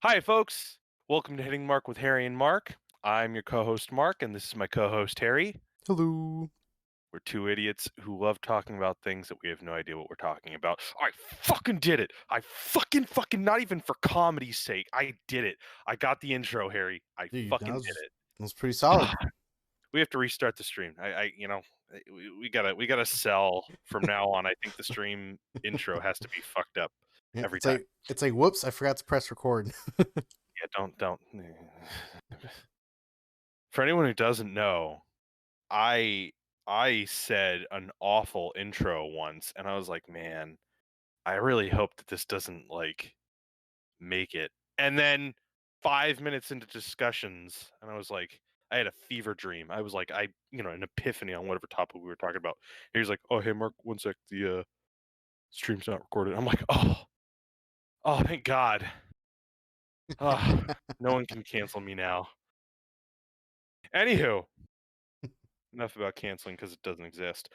Hi, folks. Welcome to Hitting Mark with Harry and Mark. I'm your co-host Mark, and this is my co-host Harry. Hello. We're two idiots who love talking about things that we have no idea what we're talking about. I fucking did it. I fucking not even for comedy's sake. I did it. I got the intro, Harry. I Dude, fucking did that was pretty solid. it. We have to restart the stream. We gotta sell from now on. I think the stream intro has to be fucked up Yeah, every time. it's like whoops, I forgot to press record. Yeah, don't. For anyone who doesn't know, I I said an awful intro once, and I was like, "Man, I really hope that this doesn't, like, make it." And then 5 minutes into discussions, and I was like I had a fever dream. I was like, an epiphany on whatever topic we were talking about. He was like, "Oh, hey, Mark, one sec, the, stream's not recorded." I'm like, oh, thank God. No one can cancel me now." Anywho, enough about canceling because it doesn't exist.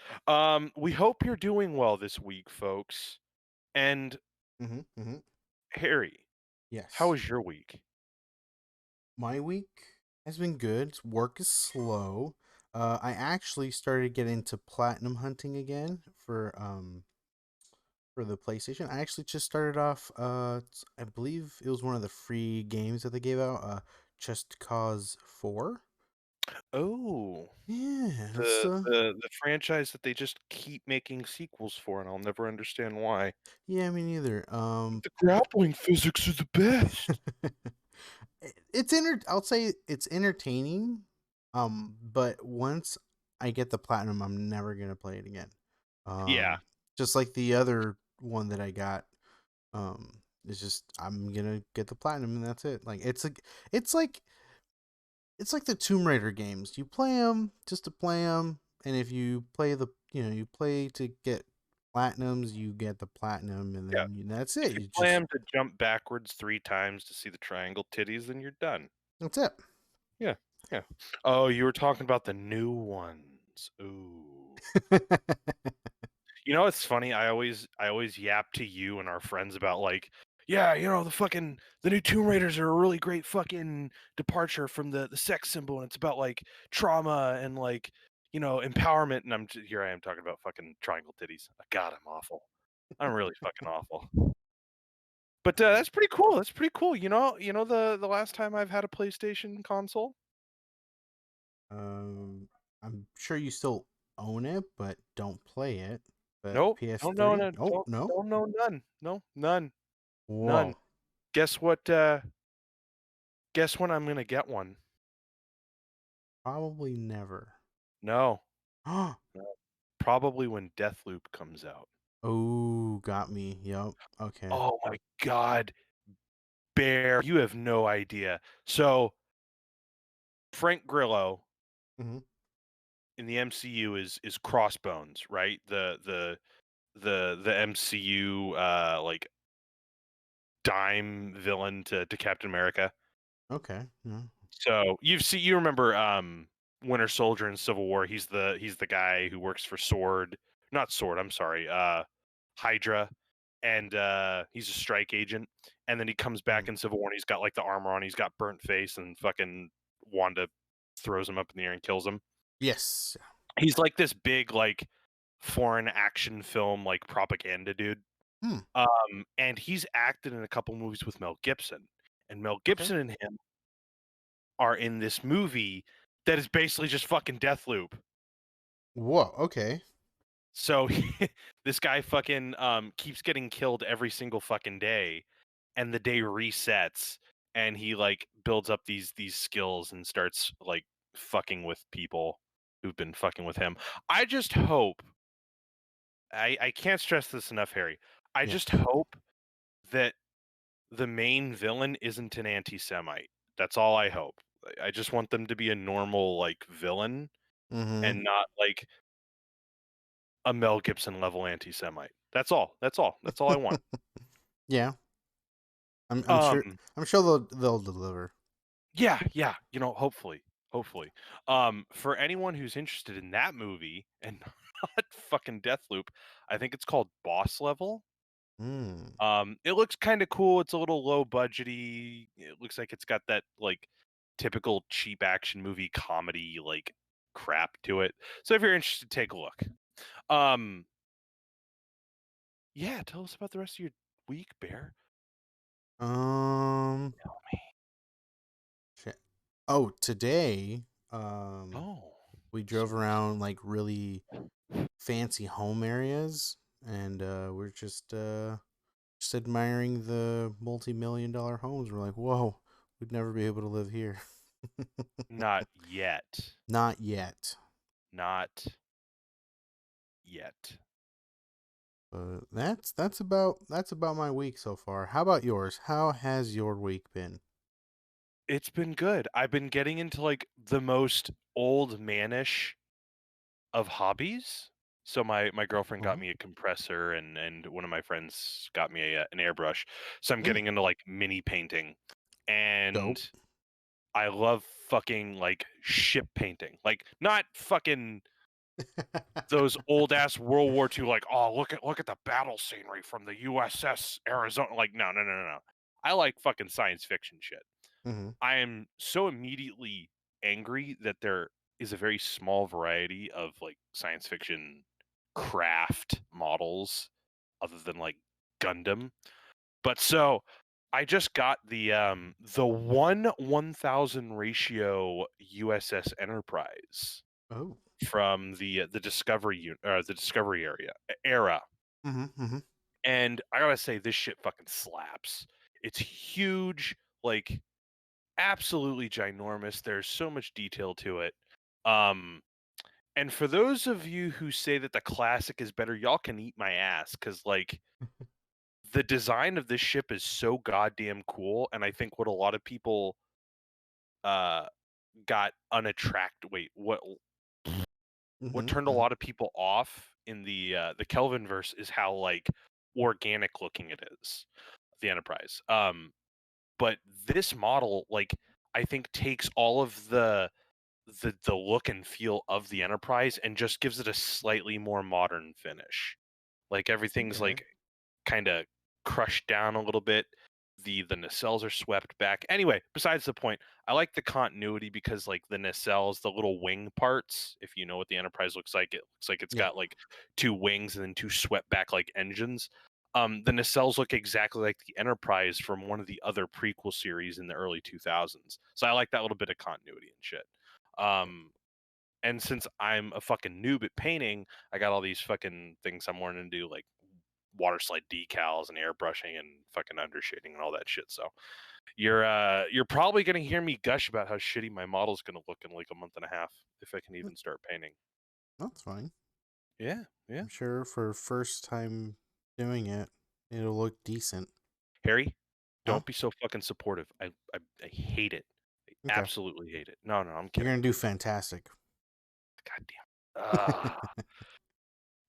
We hope you're doing well this week, folks. And hmm. Harry, how Yes. was your week? My week has been good. Work is slow. I actually started getting into platinum hunting again for the PlayStation. I actually just started off I believe it was one of the free games that they gave out, Just Cause 4. Oh, Yeah, it's the franchise that they just keep making sequels for, and I'll never understand why. yeah, me neither. The grappling physics are the best. I'll say it's entertaining. But once I get the platinum, I'm never gonna play it again. Yeah, Just like the other one that I got. It's just I'm gonna get the platinum and that's it. It's like it's like the Tomb Raider games. You play them just to play them, and if you play you play to get platinums, you get the platinum, and yeah. then that's If it. you You just plan to jump backwards 3 times to see the triangle titties, then you're done. that's it. Yeah, yeah. Oh, you were talking about the new ones. Ooh. You know what's funny? I always yap to you and our friends about like, yeah, the new Tomb Raiders are a really great fucking departure from the sex symbol, and it's about like trauma and like empowerment. And here I am talking about fucking triangle titties. God, I'm awful. I'm really fucking awful. But that's pretty cool. That's pretty cool. The last time I've had a PlayStation console. Um, I'm sure you still own it, but don't play it. But Nope. Don't know. PS3? No, Oh, no. don't know none. No, none. None. Whoa. Guess what? Guess when I'm gonna get one? Probably never. No, no. Probably when Deathloop comes out. Oh, got me. Yep. Okay. Oh my god, Bear, you have no idea. So, Frank Grillo hmm in the MCU is Crossbones, right? The MCU, like, dime villain to Captain America. Okay. Yeah. So, you remember, Winter Soldier in Civil War, he's the guy who works for Sword not Sword, I'm sorry, Hydra, and, he's a strike agent, and then he comes back Mhm. in Civil War, and he's got, like, the armor on, he's got burnt face, and fucking Wanda throws him up in the air and kills him. Yes. He's like this big, like, foreign action film, like, propaganda dude, Hmm. and he's acted in a couple movies with Mel Gibson, and Mel Okay. Gibson and him are in this movie that is basically just fucking Deathloop. Whoa. Okay. So this guy fucking keeps getting killed every single fucking day, and the day resets, and he like builds up these skills and starts like fucking with people who've been fucking with him. I just hope I can't stress this enough, Harry. I Yeah. just hope that the main villain isn't an anti-Semite. That's all I hope. I just want them to be a normal like villain Mm-hmm. and not like a Mel Gibson level anti-Semite. That's all. That's all. That's all I want. Yeah. I'm sure. Um, I'm sure they'll deliver. yeah, yeah, hopefully, hopefully. For anyone who's interested in that movie and not fucking Deathloop, I think it's called Boss Level. Mm. It looks kind of cool. It's a little low budgety. It looks like it's got that like typical cheap action movie comedy like crap to it. So if you're interested, take a look. Um, yeah, tell us about the rest of your week, Bear. Um. Tell me. Shit. Oh, today, um, Oh, we drove sorry. around like really fancy home areas, and we're just admiring the multi-million-dollar homes. We're like, whoa, we'd never be able to live here. Not yet. Not yet. Not yet. But that's about my week so far. How about yours? How has your week been? It's been good. I've been getting into like the most old manish of hobbies. So my girlfriend got Oh, me a compressor and one of my friends got me an airbrush. So I'm mm, getting into like mini painting dope. and I love fucking like ship painting. Like not fucking those old ass World War II like, oh, look at the battle scenery from the USS Arizona. Like no. I like fucking science fiction shit. hmm I am so immediately angry that there is a very small variety of like science fiction craft models other than like Gundam. But so I just got the 1:1000 ratio USS Enterprise Oh. from the the Discovery era. Mm-hmm. And I gotta say this shit fucking slaps. It's huge, like absolutely ginormous. There's so much detail to it. Um, and for those of you who say that the classic is better, y'all can eat my ass because like the design of this ship is so goddamn cool. And I think what a lot of people uh got unattracted. Wait, what Mm-hmm. turned a Mm-hmm. lot of people off in the Kelvin verse is how like organic looking it is, the Enterprise. But this model, like, I think takes all of the look and feel of the Enterprise and just gives it a slightly more modern finish. Like everything's Okay. like kind of crushed down a little bit. The nacelles are swept back. Anyway, besides the point, I like the continuity because like the nacelles, the little wing parts, if you know what the Enterprise looks like, it looks like it's Yeah. got like two wings and then two swept back like engines. The nacelles look exactly like the Enterprise from one of the other prequel series in the early 2000s. So I like that little bit of continuity and shit. Um, and since I'm a fucking noob at painting, I got all these fucking things I'm learning to do, like water slide decals and airbrushing and fucking undershading and all that shit. So you're probably gonna hear me gush about how shitty my model's gonna look in like a month and a half if I can Mm, even start painting. that's fine. Yeah, yeah. I'm sure for first time doing it, it'll look decent. Harry, Huh? don't be so fucking supportive. I hate it. I Okay. absolutely hate it. No, I'm You're kidding. gonna do fantastic. God damn.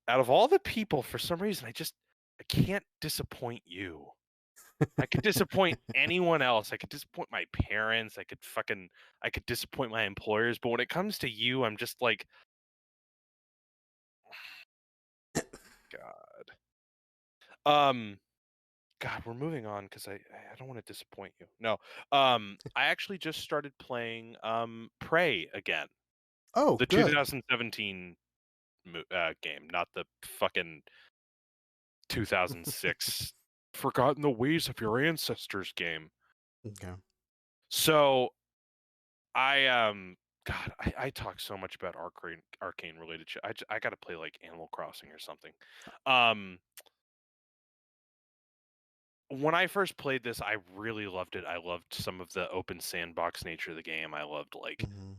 Out of all the people, for some reason, I can't disappoint you. I could disappoint anyone else. I could disappoint my parents. I could disappoint my employers. But when it comes to you, I'm just like, God. Um, God, we're moving on because I don't want to disappoint you. No. I actually just started playing Prey again. Oh, The good. 2017 game, not the fucking 2006 Forgotten the Ways of Your Ancestors game. Okay. So God, I talk so much about arcane related shit. I got to play like Animal Crossing or something. Um, when I first played this, I really loved it. I loved some of the open sandbox nature of the game. I loved like Mm-hmm.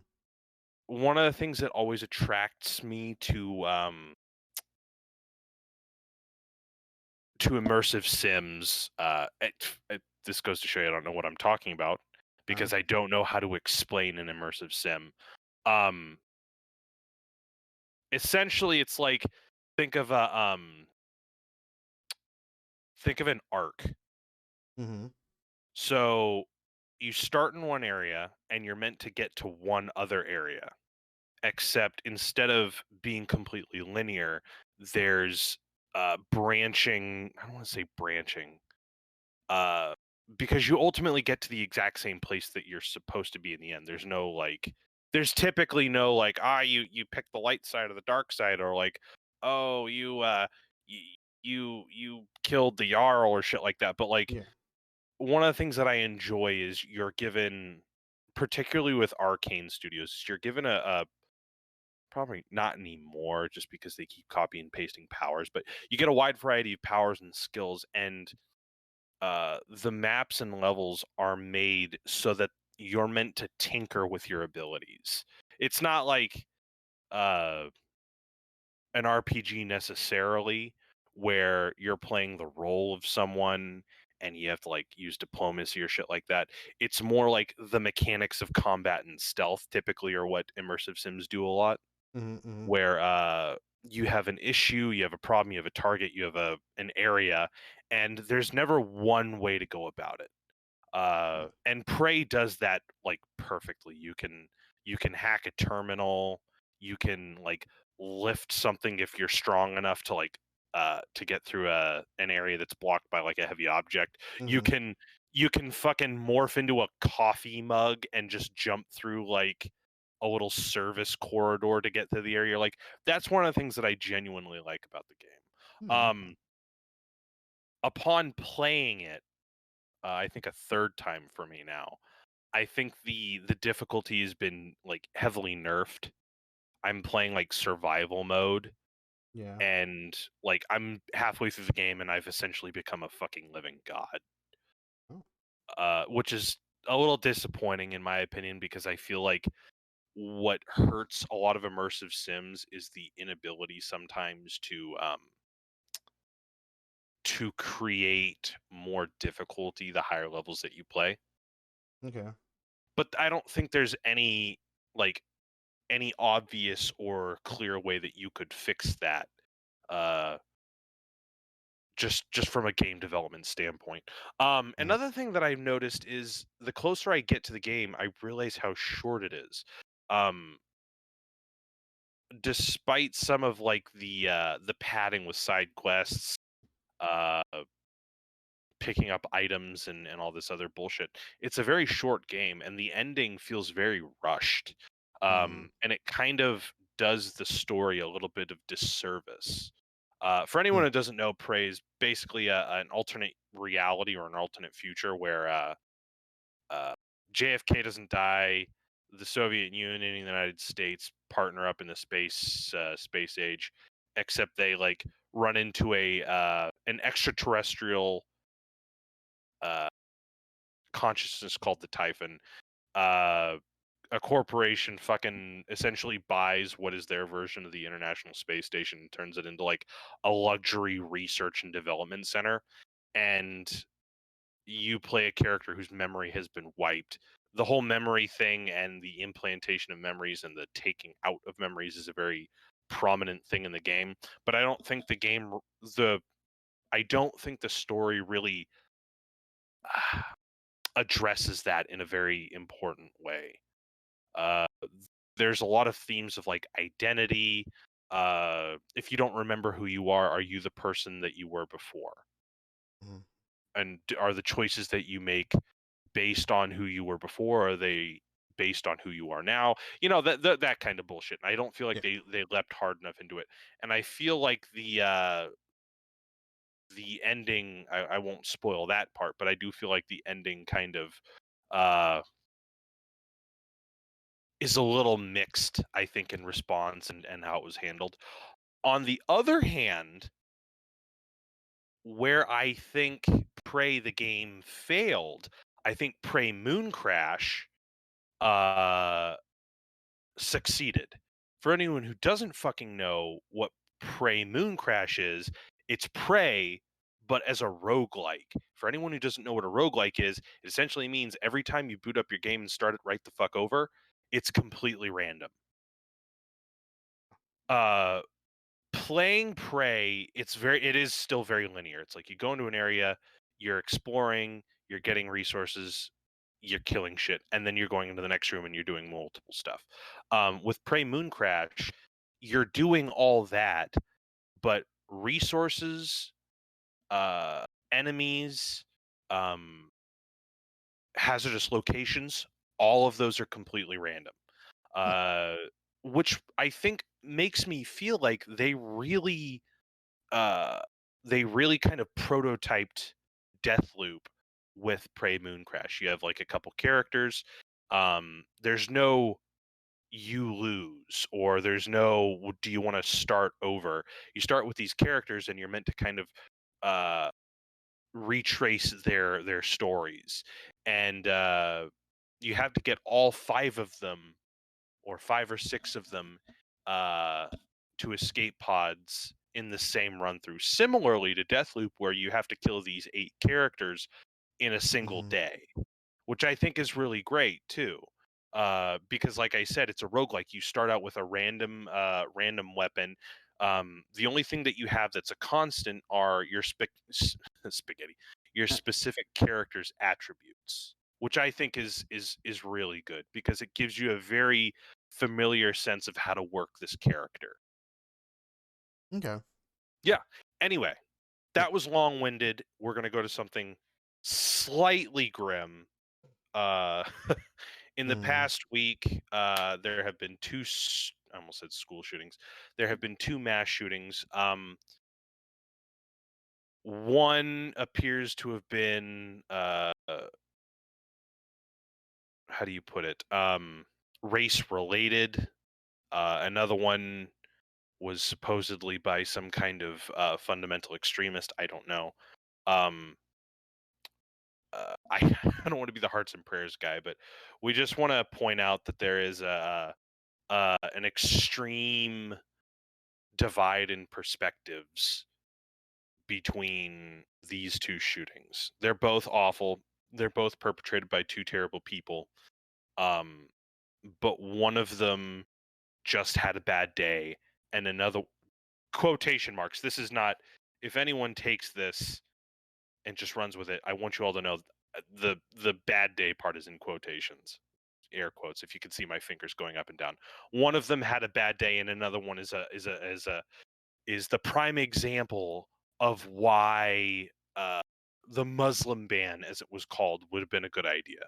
one of the things that always attracts me to immersive sims. This goes to show you I don't know what I'm talking about Uh, because I don't know how to explain an immersive sim. Um, Essentially, it's like think of a think of an arc. mm-hmm. So you start in one area and you're meant to get to one other area, except instead of being completely linear, there's branching. I don't want to say branching. Uh, because you ultimately get to the exact same place that you're supposed to be in the end. There's no like, there's typically no like, you pick the light side or the dark side, or like, oh, you killed the Jarl or shit like that. But like, Yeah. one of the things that I enjoy is you're given, particularly with Arcane Studios, you're given a probably not anymore just because they keep copy and pasting powers, but you get a wide variety of powers and skills, and the maps and levels are made so that you're meant to tinker with your abilities. It's not like uh, an RPG necessarily, where you're playing the role of someone and you have to like use diplomacy or shit like that. It's more like the mechanics of combat and stealth typically are what immersive sims do a lot, Mm-hmm. where you have an issue, you have a problem, you have a target, you have an area, and there's never one way to go about it. And Prey does that like perfectly. You can hack a terminal, you can like lift something if you're strong enough to like to get through an area that's blocked by like a heavy object. you Mm-hmm. can you can fucking morph into a coffee mug and just jump through like a little service corridor to get to the area. Like, that's one of the things that I genuinely like about the game. Mm, okay. Upon playing it, I think a third time for me now, I think the difficulty has been like heavily nerfed. I'm playing like survival mode, Yeah. and like I'm halfway through the game and I've essentially become a fucking living god. Oh. Which is a little disappointing in my opinion, because I feel like what hurts a lot of immersive sims is the inability sometimes to create more difficulty the higher levels that you play. Okay. But I don't think there's like any obvious or clear way that you could fix that, uh just from a game development standpoint. Mm. Another thing that I've noticed is the closer I get to the game, I realize how short it is. um Despite some of like the padding with side quests, uh picking up items and all this other bullshit, it's a very short game and the ending feels very rushed. Mm. And it kind of does the story a little bit of disservice. For anyone Mm. who doesn't know, Prey is basically an alternate reality or an alternate future where uh, JFK doesn't die, the Soviet Union and the United States partner up in the space age, except they like run into a an extraterrestrial uh, consciousness called the Typhon. Uh, a corporation fucking essentially buys what is their version of the International Space Station and turns it into like a luxury research and development center. And you play a character whose memory has been wiped. The whole memory thing and the implantation of memories and the taking out of memories is a very prominent thing in the game. But the I don't think the story really addresses that in a very important way. Uh, there's a lot of themes of like identity. If you don't remember who you are you the person that you were before? Mm. And are the choices that you make based on who you were before? Are they based on who you are now? That kind of bullshit. I don't feel like Yeah. they leapt hard enough into it, and I feel like the ending. I won't spoil that part, but I do feel like the ending kind of uh is a little mixed, I think, in response and how it was handled. On the other hand, where I think Prey the game failed, I think Prey Moon Crash uh succeeded. For anyone who doesn't fucking know what Prey Moon Crash is, it's Prey but as a roguelike. For anyone who doesn't know what a roguelike is, it essentially means every time you boot up your game and start it right the fuck over, it's completely random. Uh Playing Prey, it is still very linear. It's like you go into an area, you're exploring, you're getting resources, you're killing shit, and then you're going into the next room and you're doing multiple stuff. With Prey Moon Crash, you're doing all that, but resources, enemies, um, hazardous locations, all of those are completely random. Hmm. Uh, which I think makes me feel like uh, they really kind of prototyped Deathloop with Prey Moon Crash. You have like a couple characters. There's no you lose or there's no do you want to start over. You start with these characters and you're meant to kind of uh, retrace their stories, and you have to get all five of them or five or six of them uh, to escape pods in the same run through. Similarly to Deathloop, where you have to kill these 8 characters in a single Mm-hmm. day, which I think is really great too. Because, like I said, it's a roguelike. You start out with a random weapon. The only thing that you have that's a constant are your spaghetti, your specific character's attributes, which I think is really good because it gives you a very familiar sense of how to work this character. Okay. Yeah. Anyway, Yeah. that was long-winded. We're gonna go to something slightly grim. Uh, in the Mm. past week, there have been I almost said school shootings. There have been 2 mass shootings. One appears to have been, how do you put it? Race related. Another one was supposedly by some kind of fundamental extremist. I don't know. Um, I I don't want to be the hearts and prayers guy, but we just want to point out that there is an extreme divide in perspectives between these 2 shootings. They're both awful. They're both perpetrated by 2 terrible people. Um, but one of them just had a bad day, and another quotation marks. This is not. If anyone takes this and just runs with it, I want you all to know the bad day part is in quotations, air quotes. If you can see my fingers going up and down, one of them had a bad day, and another one is the prime example of why the Muslim ban, as it was called, would have been a good idea.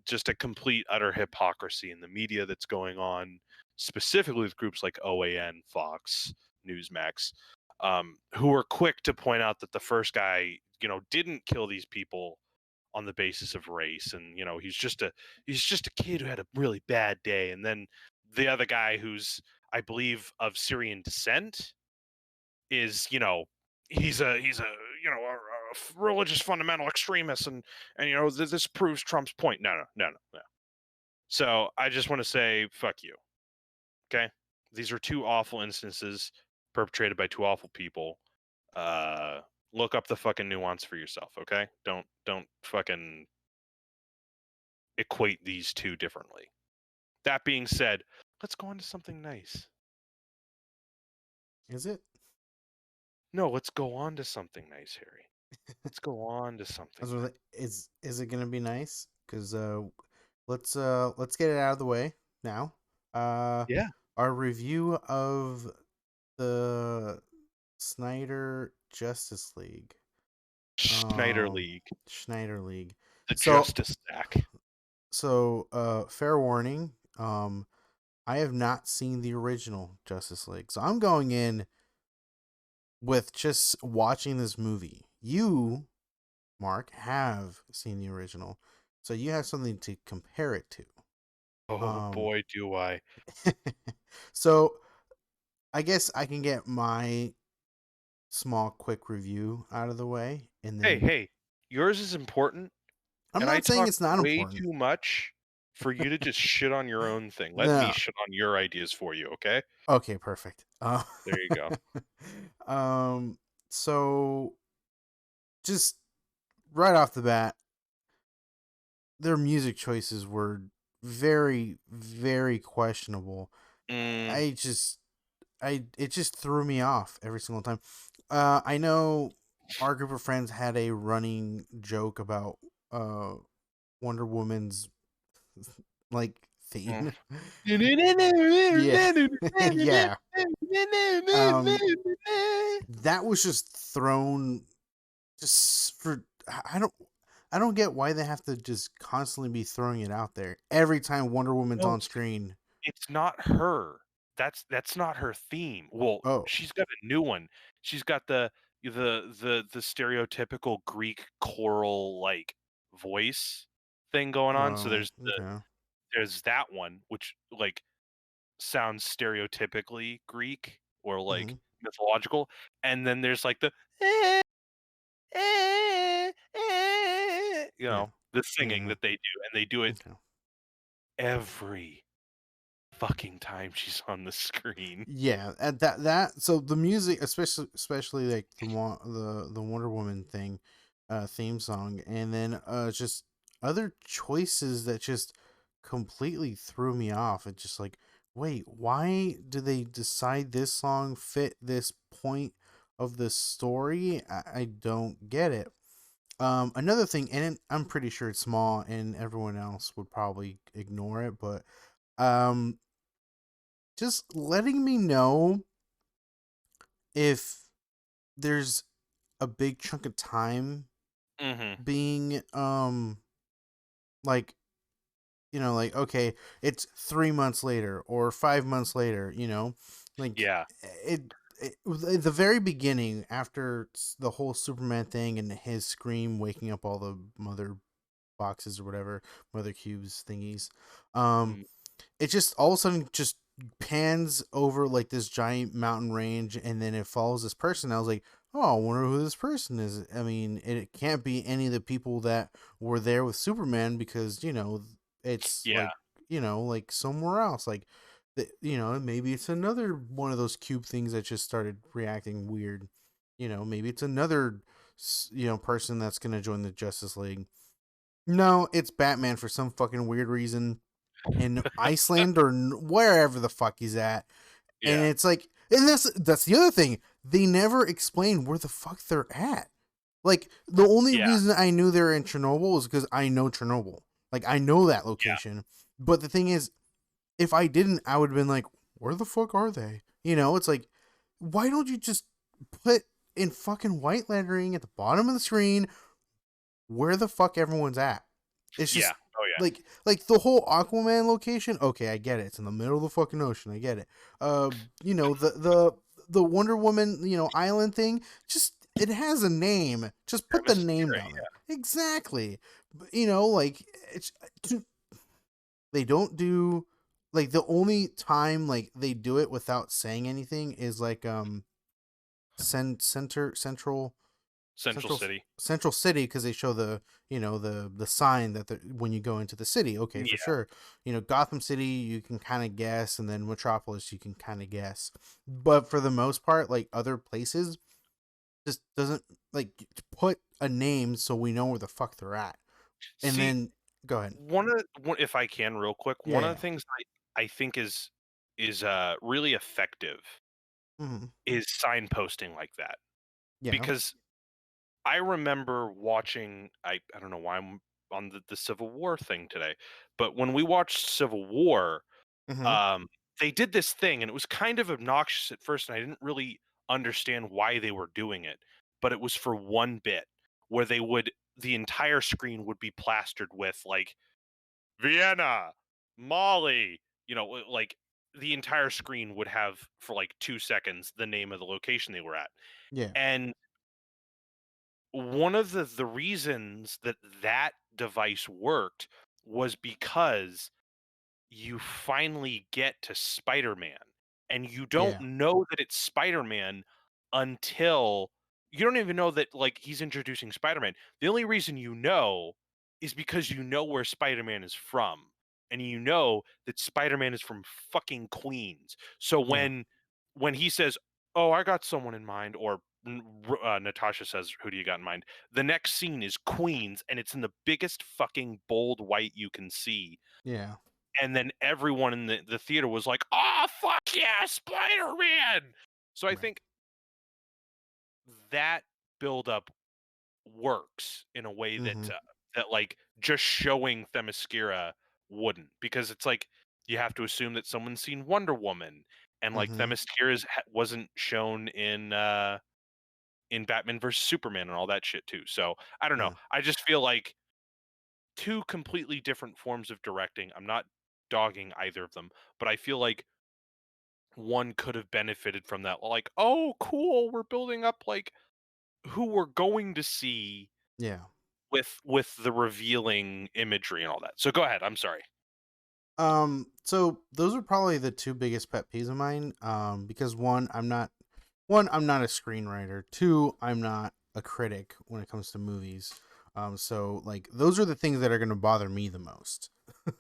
Just a complete utter hypocrisy in the media that's going on, specifically with groups like OAN, Fox, Newsmax, who are quick to point out that the first guy, didn't kill these people on the basis of race, and he's just a kid who had a really bad day, and then the other guy who's, I believe, of Syrian descent is he's a religious fundamental extremist, and this proves Trump's point. No. So I just want to say fuck you. Okay, these are 2 awful instances perpetrated by 2 awful people. uh Look up the fucking nuance for yourself. Okay, don't fucking equate these 2 differently. That being said, let's go on to something nice. Is it? No, let's go on to something nice, Harry. Let's go on to I something was nice. like, is it gonna be nice? Because let's get it out of the way now. Uh, Yeah. our review of the Snyder Justice League. Snyder League. Schneider League. The So Justice Stack. fair warning. I have not seen the original Justice League, so I'm going in with just watching this movie. You, Mark, have seen the original, so you have something to compare it to. Oh Um, boy, do I. so I guess I can get my small, quick review out of the way, and Hey, then hey, yours is important, I'm and I not saying talk it's not way important. too much for you to just shit on your own thing. Let me No, shit on your ideas for you, okay? okay, perfect. There you go. Um, so just right off the bat, their music choices were very, very questionable. Mm, I just, it just threw me off every single time. I know our group of friends had a running joke about uh Wonder Woman's like theme. Yeah. Yeah. Um, that was just thrown just for I don't get why they have to just constantly be throwing it out there every time Wonder Woman's No, on screen. it's not her. That's not her theme. Well, Oh, she's got a new one. She's got the stereotypical Greek choral, like, voice thing going on. So okay. there's that one, which, like, sounds stereotypically Greek or, like, Mhm. mythological, and then there's, like, the "Eh, Yeah. the singing Yeah. that they do, and they do it Okay. every fucking time she's on the screen. Yeah, and that so the music, especially like the Wonder Woman thing, theme song, and then just other choices that just completely threw me off. It's just like, wait, why do they decide this song fit this point of the story? I don't get it. Another thing, and I'm pretty sure it's small, and everyone else would probably ignore it, but um, just letting me know if there's a big chunk of time Mhm. being like, like, okay, it's 3 months later or 5 months later, like Yeah. it, at the very beginning, after the whole Superman thing and his scream waking up all the mother boxes or whatever, mother cubes thingies, um Mm. it just all of a sudden just pans over like this giant mountain range, and then it follows this person. I was like, oh, I wonder who this person is. I mean, it can't be any of the people that were there with Superman, because it's Yeah. like somewhere else, like maybe it's another one of those cube things that just started reacting weird. Maybe it's another person that's gonna join the Justice League. No, it's Batman for some fucking weird reason in Iceland or wherever the fuck he's at. And Yeah. it's like, and that's the other thing. They never explain where the fuck they're at. Like, the only Yeah. reason I knew they're in Chernobyl is because I know Chernobyl. Like, I know that Yeah. location. But the thing is, if I didn't, I would have been like, where the fuck are they? It's like, why don't you just put in fucking white lettering at the bottom of the screen where the fuck everyone's at? It's Yeah. just Oh, yeah. the whole Aquaman location. Okay, I get it. It's in the middle of the fucking ocean. I get it. The Wonder Woman, island thing. Just, it has a name. Just put the name Themyscira, down there. Exactly. But, like, it's they don't do, like, the only time like they do it without saying anything is like central Central Central City. Central City, because they show the sign that when you go into the city. Okay, for Yeah. sure. Gotham City, you can kind of guess, and then Metropolis you can kind of guess. But for the most part, like, other places just doesn't, like, put a name so we know where the fuck they're at. And See, then go ahead. if I can real quick, Yeah, one of yeah. the things I think is really effective Hmm. is signposting like that. Yeah. Because I remember watching, I don't know why I'm on the Civil War thing today, but when we watched Civil War, Hmm. um, they did this thing, and it was kind of obnoxious at first, and I didn't really understand why they were doing it. But it was for one bit where the entire screen would be plastered with, like, Vienna, Mali, like, the entire screen would have for like 2 seconds the name of the location they were at. Yeah. And one of the reasons that device worked was because you finally get to Spider-Man, and you don't Yeah. know that it's Spider-Man until you don't even know that, like, he's introducing Spider-Man. The only reason you know is because you know where Spider-Man is from, and you know that Spider-Man is from fucking Queens. So Yeah. when he says, "Oh, I got someone in mind," or Natasha says, "Who do you got in mind?" The next scene is Queens, and it's in the biggest fucking bold white you can see, Yeah. and then everyone in the theater was like, "Oh, fuck yeah, Spider-Man!" So I Right. think that buildup works in a way that Hmm. that, like, just showing Themyscira wouldn't, because it's like you have to assume that someone's seen Wonder Woman, and like Mm-hmm. Themyscira wasn't shown in Batman versus Superman and all that shit too. So I don't know. Yeah. I just feel like two completely different forms of directing. I'm not dogging either of them, but I feel like one could have benefited from that. Like, oh, cool, we're building up like who we're going to see Yeah. with the revealing imagery and all that. So go ahead. I'm sorry. So those are probably the two biggest pet peeves of mine. Because one, I'm not a screenwriter. Two, I'm not a critic when it comes to movies. So like those are the things that are gonna bother me the most.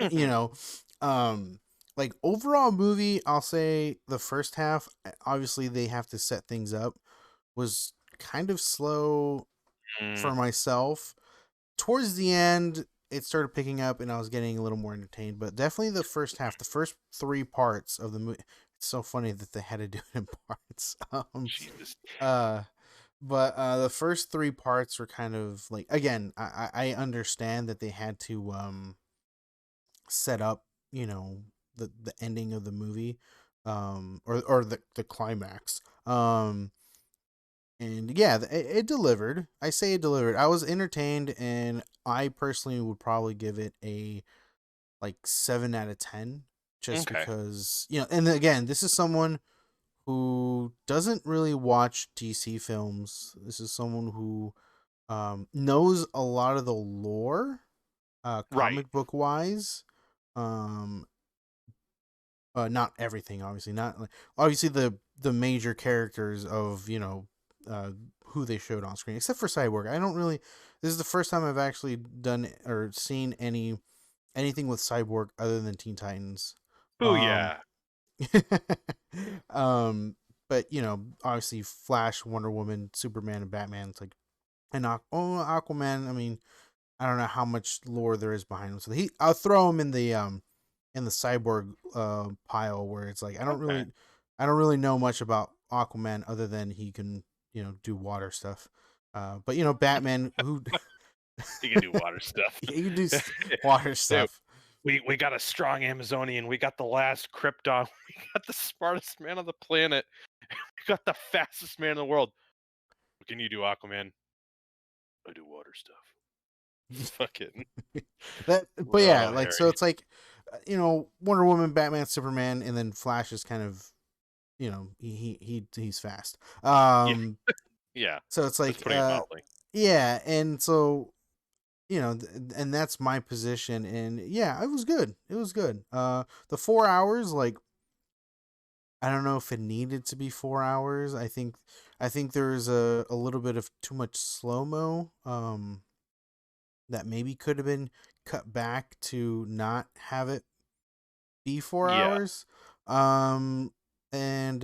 you Mhm. know, um, like overall movie, I'll say the first half, obviously they have to set things up, was kind of slow Mm, for myself. Towards the end, it started picking up, and I was getting a little more entertained. But definitely the first half, the first three parts of the movie. It's so funny that they had to do it in parts. Jesus. Uh, but the first three parts were kind of like, again, I understand that they had to set up, the ending of the movie, or the climax. And yeah, it delivered. I say it delivered. I was entertained, and I personally would probably give it a like 7 out of 10, just Okay. because And again, this is someone who doesn't really watch DC films. This is someone who knows a lot of the lore, Right. comic book wise. Um, not everything, obviously. Not like, obviously the major characters of uh, who they showed on screen, except for Cyborg. I don't really. This is the first time I've actually done or seen anything with Cyborg other than Teen Titans. Oh Um, yeah. um, but obviously Flash, Wonder Woman, Superman, and Batman. It's like Aquaman. I mean, I don't know how much lore there is behind him. So I'll throw him in the cyborg pile where it's like Okay. I don't really know much about Aquaman other than he can do water stuff. But Batman who You can do water stuff. he can do water Dude, stuff. we got a strong Amazonian. We got the last Krypton. We got the smartest man on the planet. We got the fastest man in the world. What can you do, Aquaman? I do water stuff. Fucking But yeah, oh like so Harry. it's like Wonder Woman, Batman, Superman, and then Flash is kind of he's fast. Yeah, yeah. So it's That's like putting it mildly. yeah, and so and that's my position, and yeah, it was good. It was good. The 4 hours, like, I don't know if it needed to be 4 hours. I think there's a little bit of too much slow mo. That maybe could have been cut back to not have it be four Yeah. hours. Um, and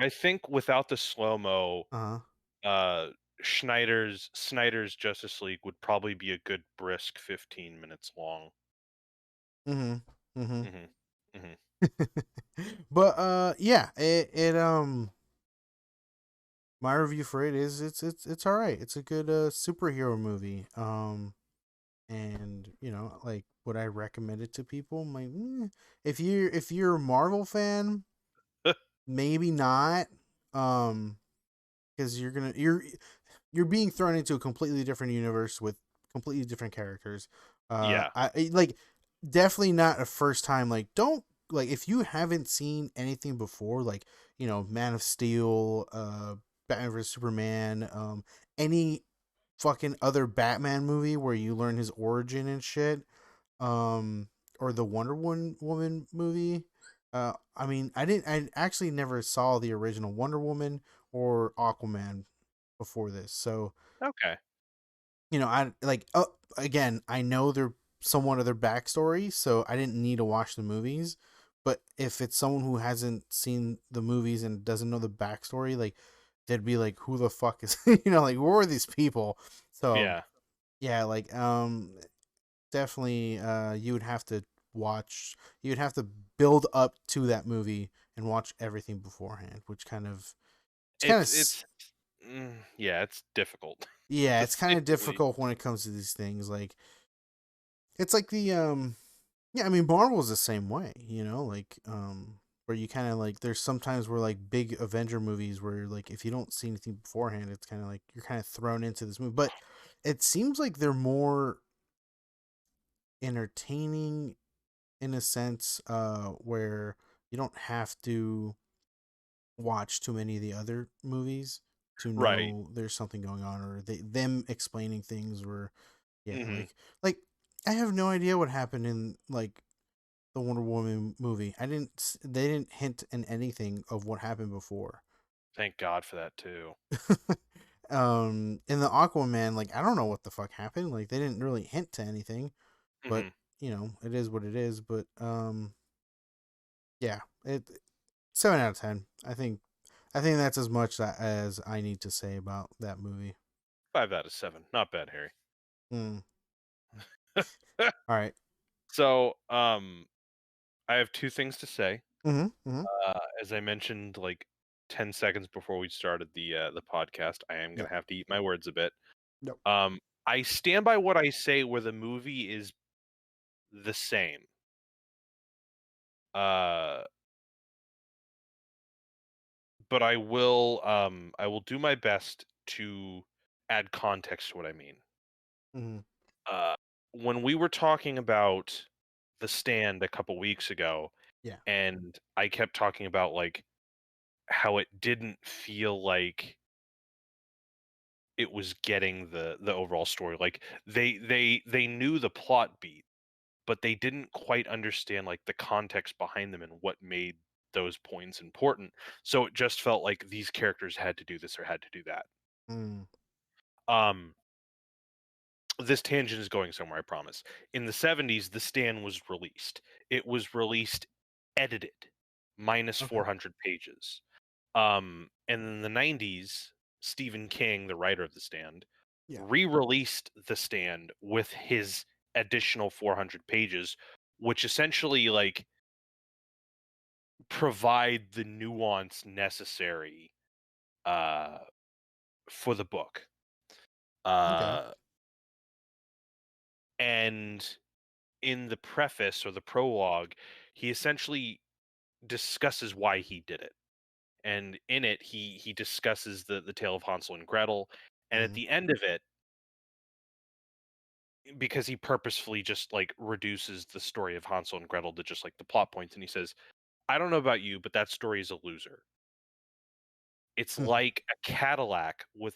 I think without the slow-mo, uh, uh, Snyder's Justice League would probably be a good brisk 15 minutes long. mhm, mhm. Mhm. Mhm. But yeah, it my review for it is it's all right. It's a good superhero movie. And like, would I recommend it to people? I'm like, if you're a Marvel fan, maybe not. Um, because you're being thrown into a completely different universe with completely different characters. Yeah. Like, definitely not a first time. Like, don't, like, if you haven't seen anything before, like Man of Steel, Batman vs Superman, any fucking other Batman movie where you learn his origin and shit, um, or the Woman movie. I mean, I actually never saw the original Wonder Woman or Aquaman before this. So, Okay. I like, again, I know their somewhat of their backstory, so I didn't need to watch the movies. But if it's someone who hasn't seen the movies and doesn't know the backstory, like, they'd be like, "Who the fuck is like, who are these people?" So Yeah. yeah, like, definitely, you would have to build up to that movie and watch everything beforehand, which It's yeah, it's difficult yeah, to it's say kind of the least. difficult when it comes to these things. Like, it's like the Yeah, I mean Marvel's the same way, like where you kind of like there's sometimes where like big Avenger movies where like if you don't see anything beforehand, it's kind of like you're kind of thrown into this movie. But it seems like they're more entertaining in a sense where you don't have to watch too many of the other movies to Right. know there's something going on, or them explaining things, or yeah, Hmm. like I have no idea what happened in like the Wonder Woman movie. They didn't hint in anything of what happened before. Thank God for that too. In the Aquaman, like I don't know what the fuck happened. Like they didn't really hint to anything, but Hmm. it is what it is. But yeah, it 7 out of 10. I think that's as much as I need to say about that movie. 5 out of 7. Not bad, Harry. Mm. All right. So, I have two things to say. Mm-hmm. Mm-hmm. As I mentioned, like 10 seconds before we started the podcast, I am Yeah. gonna have to eat my words a bit. Nope. Um, I stand by what I say, where the movie is the same. Uh, but I will do my best to add context to what I mean. Mm-hmm. Uh, when we were talking about The Stand a couple weeks ago, Yeah. and I kept talking about like how it didn't feel like it was getting the overall story. Like they knew the plot beat, but they didn't quite understand like the context behind them and what made those points important. So it just felt like these characters had to do this or had to do that. Mm. Um this tangent is going somewhere, I promise. In the 70s, The Stand was released. It was released edited, minus Okay. 400 pages. And in the 90s, Stephen King, the writer of The Stand, Yeah. re-released The Stand with his additional 400 pages, which essentially like provide the nuance necessary uh for the book. Okay. Uh and in the preface or the prologue, he essentially discusses why he did it. And in it he discusses the tale of Hansel and Gretel, and at Mm-hmm. the end of it, because he purposefully just like reduces the story of Hansel and Gretel to just like the plot points, and he says, "I don't know about you, but that story is a loser. It's like a Cadillac with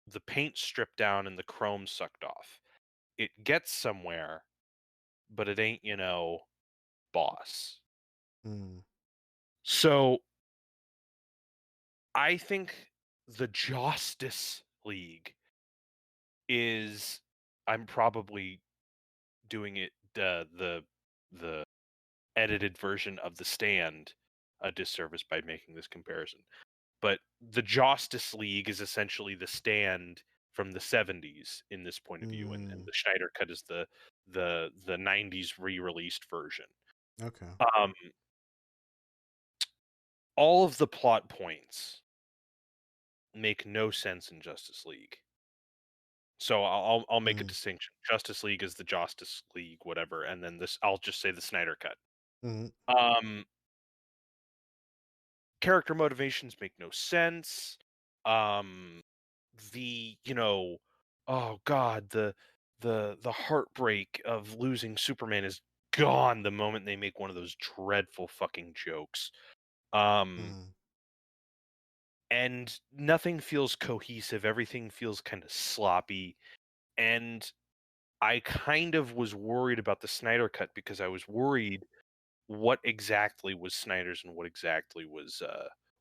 the paint stripped down and the chrome sucked off. It gets somewhere, but it ain't, boss." Mm-hmm. So I think the Justice League is I'm probably doing it the edited version of The Stand a disservice by making this comparison. But the Justice League is essentially The Stand from the 70s in this point of view, and Mm. the Schneider cut is the 90s re-released version. Okay. Um, all of the plot points make no sense in Justice League. So I'll make a Mm-hmm. distinction. Justice League is the Justice League, whatever, and then this I'll just say the Snyder cut. Mm-hmm. Um, character motivations make no sense. Um, oh god, the heartbreak of losing Superman is gone the moment they make one of those dreadful fucking jokes. Um, Mm-hmm. and nothing feels cohesive. Everything feels kind of sloppy. And I kind of was worried about the Snyder cut because I was worried what exactly was Snyder's and what exactly was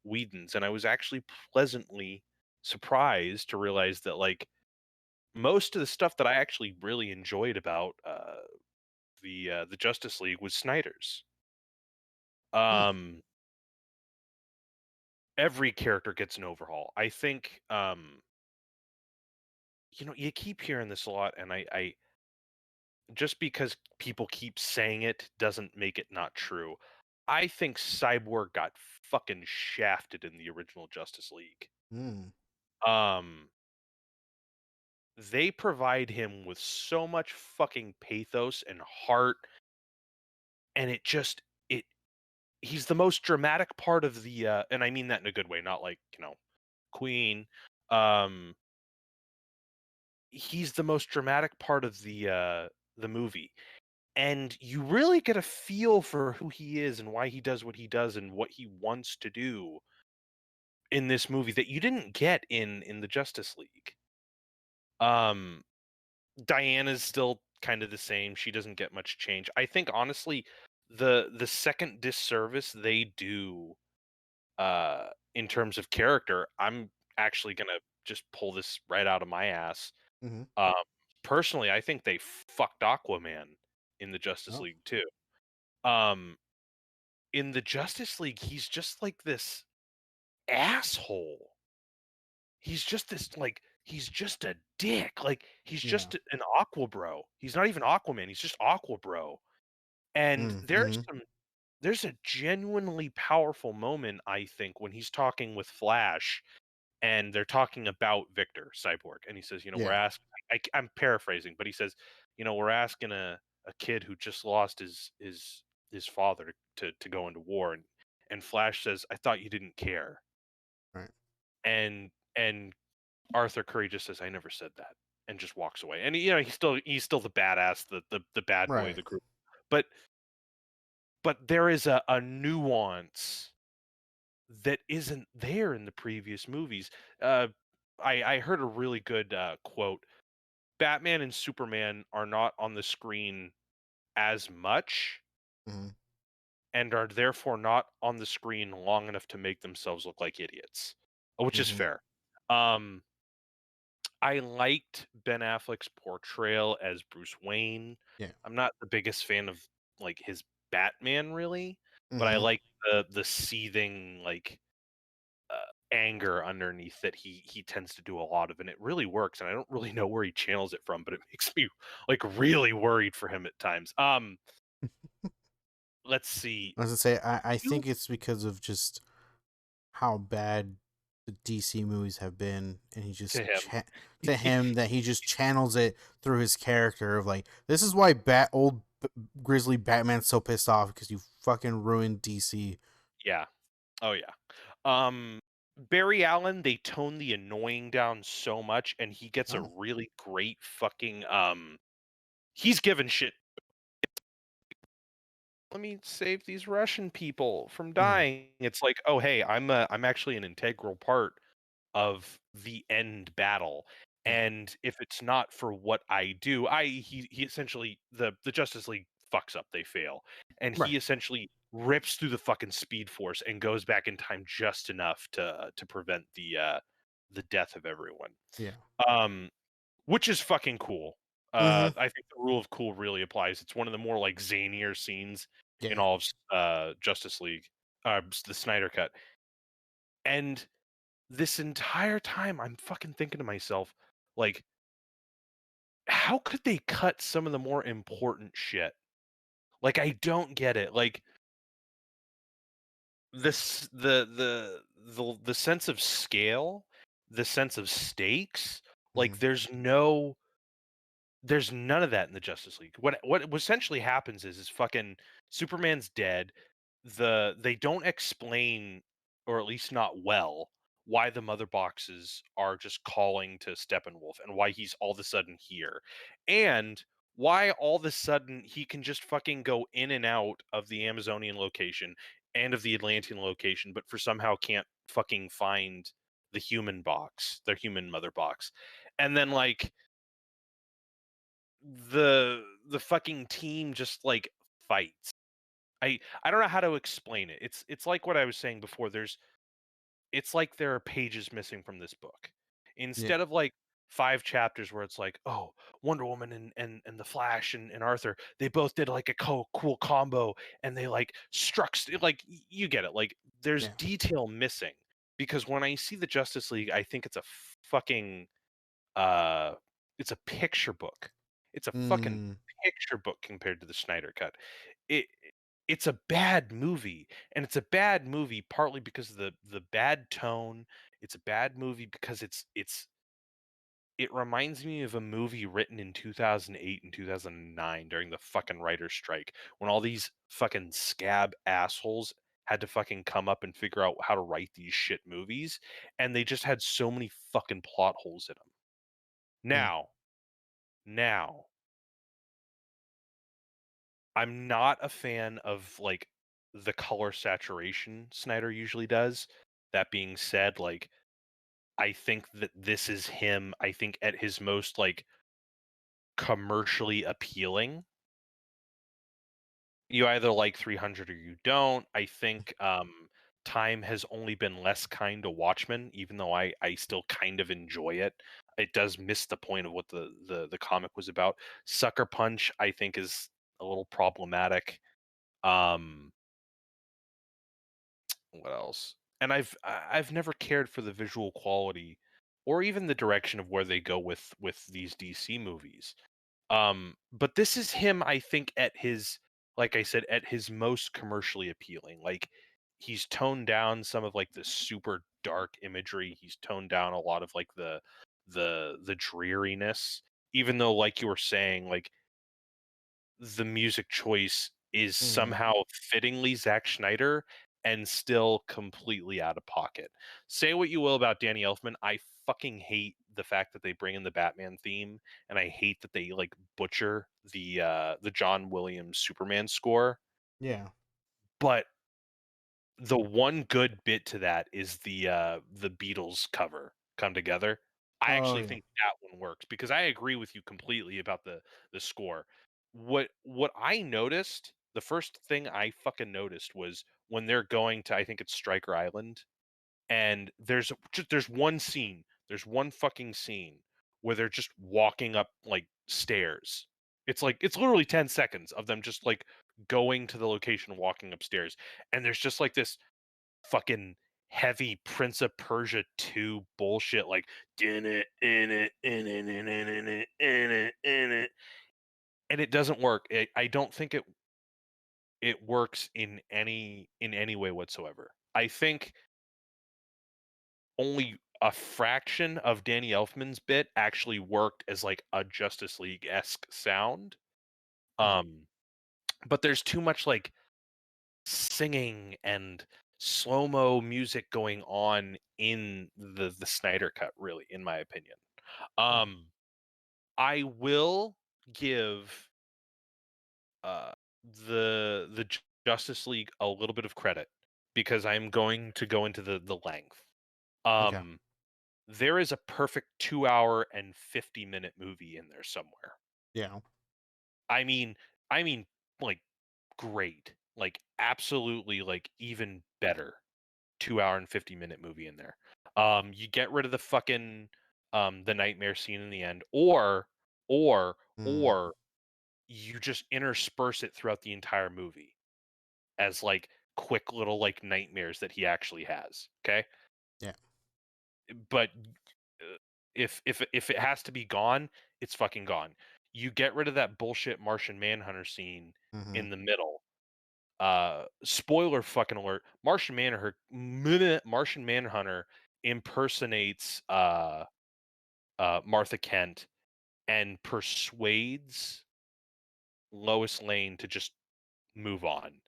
Whedon's, and I was actually pleasantly surprised to realize that like most of the stuff that I actually really enjoyed about the Justice League was Snyder's. Mm. Um, every character gets an overhaul. I think you keep hearing this a lot, and I just because people keep saying it doesn't make it not true. I think Cyborg got fucking shafted in the original Justice League. Mm. Um, they provide him with so much fucking pathos and heart and it he's the most dramatic part of the, and I mean that in a good way, not like, Queen. Um, he's the most dramatic part of the movie, and you really get a feel for who he is and why he does what he does and what he wants to do in this movie that you didn't get in the Justice League. Um, Diana's still kind of the same. She doesn't get much change. I think honestly, the second disservice they do in terms of character, I'm actually gonna just pull this right out of my ass. Hmm. Um, personally, I think they fucked Aquaman in the Justice Oh, League too. Um, in the Justice League, he's just like this asshole. He's just this like he's just a dick. Like he's yeah. just an Aqua Bro. He's not even Aquaman. He's just Aqua Bro. And Mm-hmm. there's a genuinely powerful moment I think when he's talking with Flash and they're talking about Victor Cyborg, and he says, we're Yeah. asking. I'm paraphrasing, but he says, we're asking a kid who just lost his father to go into war, and Flash says, I thought you didn't care, Right. and Arthur Curry just says, I never said that, and just walks away, and he's still the badass, the bad boy of Right. the group, but there is a nuance that isn't there in the previous movies. Uh, I heard a really good quote. Batman and Superman are not on the screen as much Hmm. and are therefore not on the screen long enough to make themselves look like idiots, which is Hmm. fair. Um, I liked Ben Affleck's portrayal as Bruce Wayne. Yeah. I'm not the biggest fan of like his Batman really, but I Hmm. like the seething like anger underneath that he tends to do a lot of, and it really works, and I don't really know where he channels it from, but it makes me like really worried for him at times. Let's see. I was gonna say, I You think it's because of just how bad the DC movies have been, and he to just him. to him that he just channels it through his character of like, this is why Grizzly Batman's so pissed off because you fucking ruined DC. Yeah. Oh yeah. Um Barry Allen, they tone the annoying down so much and he gets a Oh. really great fucking he's given shit. Let me save these Russian people from Hmm. dying. It's like, "Oh, hey, I'm actually an integral part of the end battle. Yeah. And if it's not for what I do, he essentially the Justice League fucks up, they fail. And he Right. essentially rips through the fucking speed force and goes back in time just enough to prevent the death of everyone. Yeah. Um which is fucking cool. Hmm. I think the rule of cool really applies. It's one of the more like zanier scenes in Yeah. all of Justice League, the Snyder cut. And this entire time, I'm fucking thinking to myself, like, how could they cut some of the more important shit? Like, I don't get it. Like, this, the sense of scale, the sense of stakes. Hmm. Like, there's none of that in the Justice League. What essentially happens is fucking Superman's dead. They don't explain, or at least not well, why the mother boxes are just calling to Steppenwolf and why he's all of a sudden here. And why all of a sudden he can just fucking go in and out of the Amazonian location and of the Atlantean location, but for somehow can't fucking find the human box, their human mother box. And then like the fucking team just like fights. I don't know how to explain it. It's like what I was saying before. It's like there are pages missing from this book. Yeah. Instead of like 5 chapters where it's like, oh, Wonder Woman and the Flash and Arthur, they both did like a cool combo and they like like you get it. Like there's Yeah. detail missing because when I see the Justice League, I think it's a fucking uh, it's a picture book. It's a fucking Mm. picture book compared to the Snyder cut. It it's a bad movie, and it's a bad movie partly because of the bad tone. It's a bad movie because it's it reminds me of a movie written in 2008 and 2009 during the fucking writer's strike when all these fucking scab assholes had to fucking come up and figure out how to write these shit movies, and they just had so many fucking plot holes in them. Hmm. Now, I'm not a fan of like the color saturation Snyder usually does. That being said, like I think that this is him, I think at his most like commercially appealing. You either like 300 or you don't. I think time has only been less kind to Watchmen, even though I still kind of enjoy it. It does miss the point of what the comic was about. Sucker Punch, I think, is a little problematic. Um, what else? And I've never cared for the visual quality or even the direction of where they go with these DC movies. But this is him, I think, at his, like I said, at his most commercially appealing. Like he's toned down some of like the super dark imagery. He's toned down a lot of like the dreariness. Even though, like you were saying, like the music choice is Hmm. somehow fittingly Zack Schneider and still completely out of pocket. Say what you will about Danny Elfman, I fucking hate the fact that they bring in the Batman theme, and I hate that they like butcher the John Williams Superman score. Yeah. But the one good bit to that is the Beatles cover, Come Together. I Oh actually yeah. think that one works because I agree with you completely about the score. What I noticed, the first thing I fucking noticed was when they're going to, I think it's Stryker Island, and there's one scene, there's one fucking scene where they're just walking up like stairs. It's like it's literally 10 seconds of them just like going to the location, walking upstairs, and there's just like this fucking heavy Prince of Persia 2 bullshit like in it in it in it in it in it in it in it, and it doesn't work. I don't think it works in any way whatsoever. I think only a fraction of Danny Elfman's bit actually worked as like a Justice League-esque sound. Hmm. Um, but there's too much like singing and slow-mo music going on in the Snyder cut, really, in my opinion. Yeah. Um, I will give uh Justice League a little bit of credit because I'm going to go into the length. Okay. Um, there is a perfect 2 hour and 50-minute movie in there somewhere. Yeah. I mean, I mean, like great, like absolutely, like even better 2 hour and 50-minute movie in there. You get rid of the fucking the nightmare scene in the end, or Mm. or you just intersperse it throughout the entire movie as like quick little like nightmares that he actually has. Okay, Yeah. but if it has to be gone, it's fucking gone. You get rid of that bullshit Martian Manhunter scene Hmm. in the middle. Spoiler fucking alert. Martian Manhunter impersonates Martha Kent and persuades Lois Lane to just move on.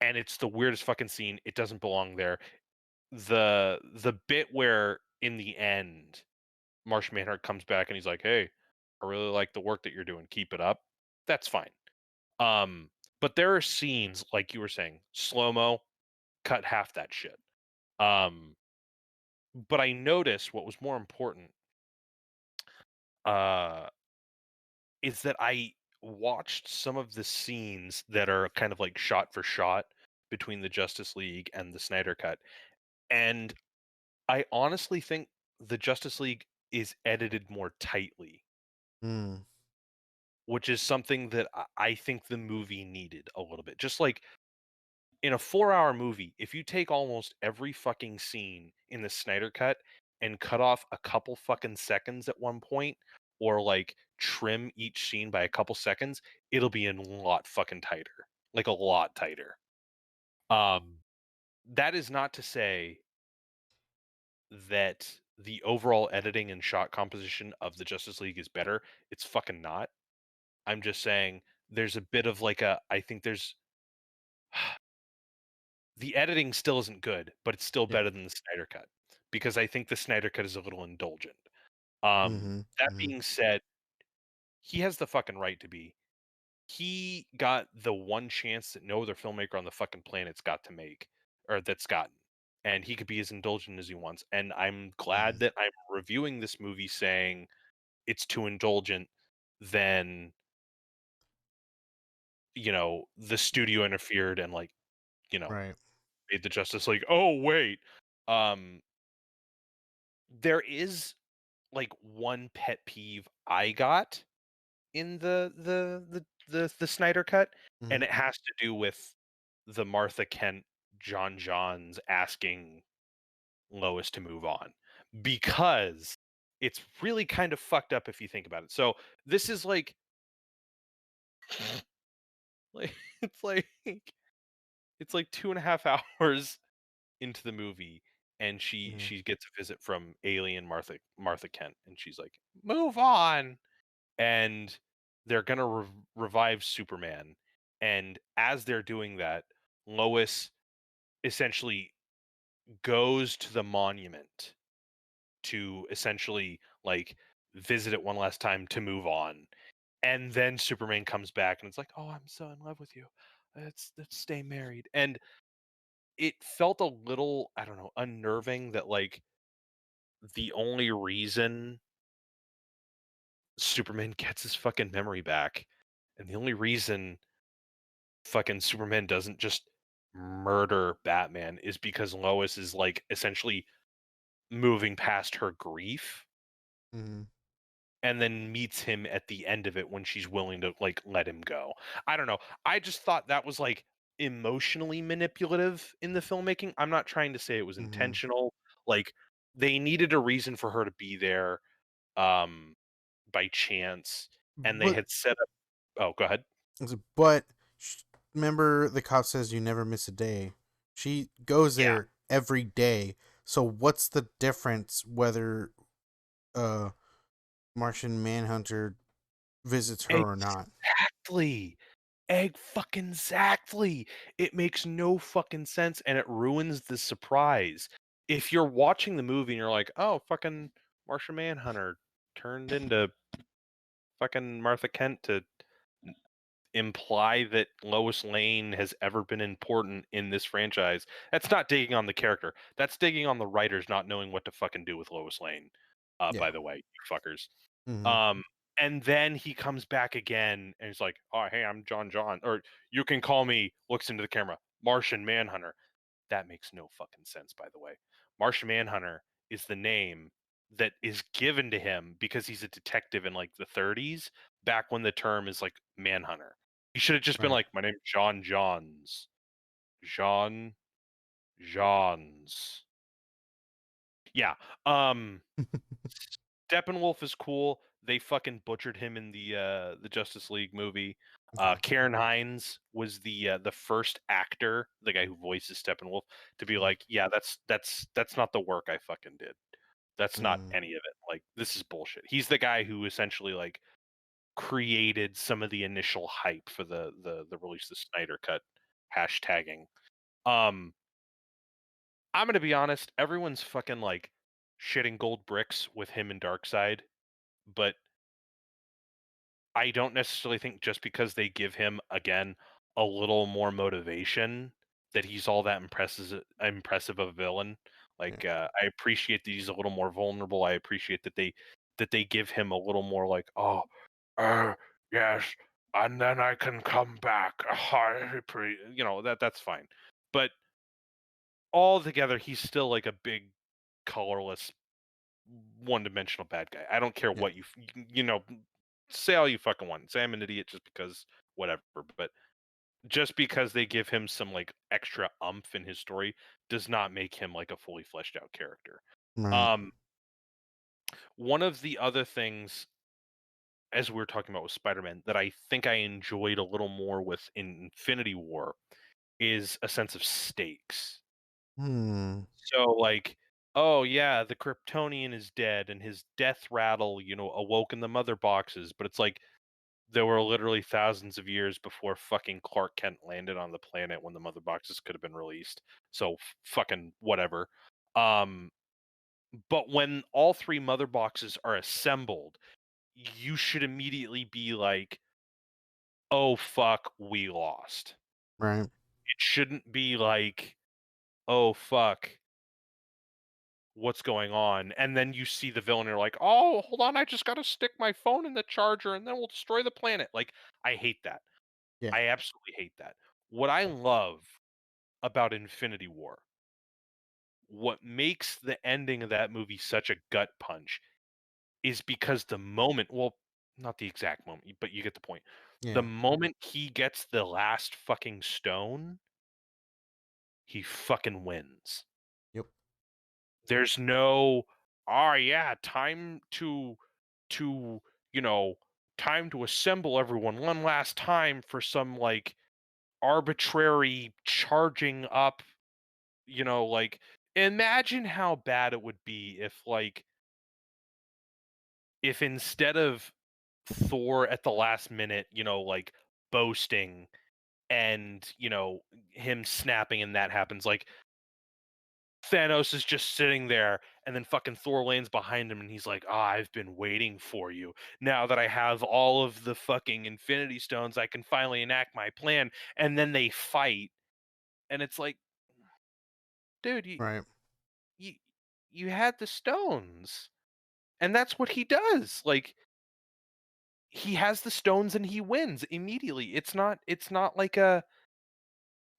And it's the weirdest fucking scene. It doesn't belong there. The bit where in the end Martian Manhunter comes back and he's like, "Hey, I really like the work that you're doing. Keep it up." That's fine. Um, but there are scenes like you were saying, slow mo, cut half that shit. Um, but I noticed what was more important uh, is that I watched some of the scenes that are kind of like shot for shot between the Justice League and the Snyder Cut, and I honestly think the Justice League is edited more tightly, Mm. which is something that I think the movie needed a little bit. Just like in a 4 hour movie, if you take almost every fucking scene in the Snyder cut and cut off a couple fucking seconds at one point, or like trim each scene by a couple seconds, it'll be a lot fucking tighter. Like a lot tighter. Um, that is not to say that the overall editing and shot composition of the Justice League is better. It's fucking not. I'm just saying there's a bit of like a I think there's the editing still isn't good, but it's still Yeah. better than the Snyder cut because I think the Snyder cut is a little indulgent. Mhm. That Mhm. being said, he has the fucking right to be. He got the one chance that no other filmmaker on the fucking planet's got to make, or that's gotten, and he could be as indulgent as he wants. And I'm glad Mhm. that I'm reviewing this movie saying it's too indulgent than the studio interfered and like you know Right. made the Justice League. Oh wait, um, there is like one pet peeve I got in the Snyder cut, and Mhm. it has to do with the Martha Kent Johns asking Lois to move on because it's really kind of fucked up if you think about it. So this is like it's like it's like 2.5 hours into the movie, and she Mhm. she gets a visit from alien Martha Kent, and she's like, "Move on," and they're gonna revive Superman. And as they're doing that, Lois essentially goes to the monument to essentially like visit it one last time to move on. And then Superman comes back and it's like, "Oh, I'm so in love with you. Let's stay married." And it felt a little, I don't know, unnerving that like the only reason Superman gets his fucking memory back and the only reason fucking Superman doesn't just murder Batman is because Lois is like essentially moving past her grief Mhm. and then meets him at the end of it when she's willing to like let him go. I don't know. I just thought that was like emotionally manipulative in the filmmaking. I'm not trying to say it was Mhm. intentional. Like they needed a reason for her to be there um by chance and they But had set up. Oh, go ahead. but remember the cop says you never miss a day. She goes Yeah. there every day. So what's the difference whether uh Martian Manhunter visits her or not? Exactly. Egg fucking exactly. It makes no fucking sense and it ruins the surprise. If you're watching the movie and you're like, "Oh, fucking Martian Manhunter turned into fucking Martha Kent to imply that Lois Lane has ever been important in this franchise." That's not digging on the character. That's digging on the writers not knowing what to fucking do with Lois Lane. By Yeah. the way, you fuckers. Mhm. Um, and then he comes back again and he's like, "Oh, hey, I'm John, or you can call me," looks into the camera, "Martian Manhunter." That makes no fucking sense, by the way. Martian Manhunter is the name that is given to him because he's a detective in like the 30s, back when the term is like manhunter. He should have just been Right. like, "My name's John Johns. John Johns." Yeah. Um Steppenwolf is cool. They fucking butchered him in the Justice League movie. Yeah. Karen Hines was the first actor, the guy who voices Steppenwolf, to be like, "Yeah, that's not the work I fucking did. That's not Mm. any of it. Like, this is bullshit." He's the guy who essentially like created some of the initial hype for the release of the Snyder cut hashtagging. Um, I'm gonna be honest, everyone's fucking like shitting gold bricks with him and Darkseid, but I don't necessarily think just because they give him again a little more motivation that he's all that impressive of a villain. Yeah. Like I appreciate that he's a little more vulnerable. I appreciate that they give him a little more like, "Oh, uh, yes, and then I can come back." That's fine. But altogether, he's still like a big, colorless, one-dimensional bad guy. I don't care Yeah. what say all you fucking want. Say I'm an idiot just because whatever, but just because they give him some like extra umph in his story does not make him like a fully fleshed out character. Right. Um one of the other things as we were talking about with Spider-Man that I think I enjoyed a little more with in Infinity War is a sense of stakes. Hmm. So like oh yeah, the Kryptonian is dead and his death rattle, awoke in the mother boxes, but it's like there were literally thousands of years before fucking Clark Kent landed on the planet when the mother boxes could have been released. So fucking whatever. Um, but when all three mother boxes are assembled, you should immediately be like, "Oh fuck, we lost." Right. It shouldn't be like, "Oh fuck, what's going on?" And then you see the villain and you're like, "Oh, hold on, I just got to stick my phone in the charger and then we'll destroy the planet." Like, I hate that. Yeah. I absolutely hate that. What I love about Infinity War, what makes the ending of that movie such a gut punch is because the moment, well, not the exact moment, but you get the point. The Yeah. moment he gets the last fucking stone, he fucking wins. Yep. There's no, "Oh yeah, to, you know, time to assemble everyone one last time for some like arbitrary charging up." Like, imagine how bad it would be if, like, if instead of Thor at the last minute, like, boasting and, him snapping and that happens, like, Thanos is just sitting there and then fucking Thor lands behind him and he's like, "Ah, I've been waiting for you. Now that I have all of the fucking Infinity Stones, I can finally enact my plan." And then they fight, and it's like, "Dude, Right. you you had the stones." And that's what he does. Like, he has the stones and he wins immediately. It's not like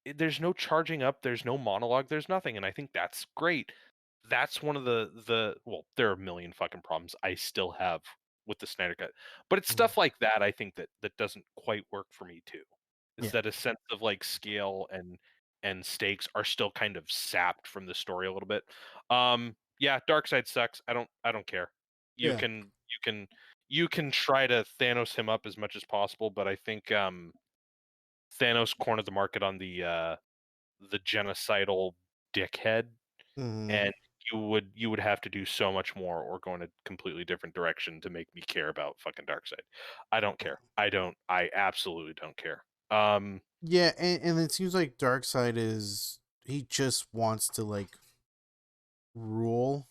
there's no charging up, there's no monologue, there's nothing, and I think that's great. That's one of the well, there are a million fucking problems I still have with the Snyder Cut, but it's Mhm. stuff like that I think that doesn't quite work for me too. Is Yeah. that a sense of, like, scale and stakes are still kind of sapped from the story a little bit. Yeah, Darkseid sucks. I don't care. You Yeah. can you can you can try to Thanos him up as much as possible, but I think, Thanos cornered the market on the genocidal dickhead, Hmm. and you would have to do so much more or go in a completely different direction to make me care about fucking Darkseid. I don't care. I absolutely don't care. Yeah, and it seems like Darkseid is he just wants to like rule.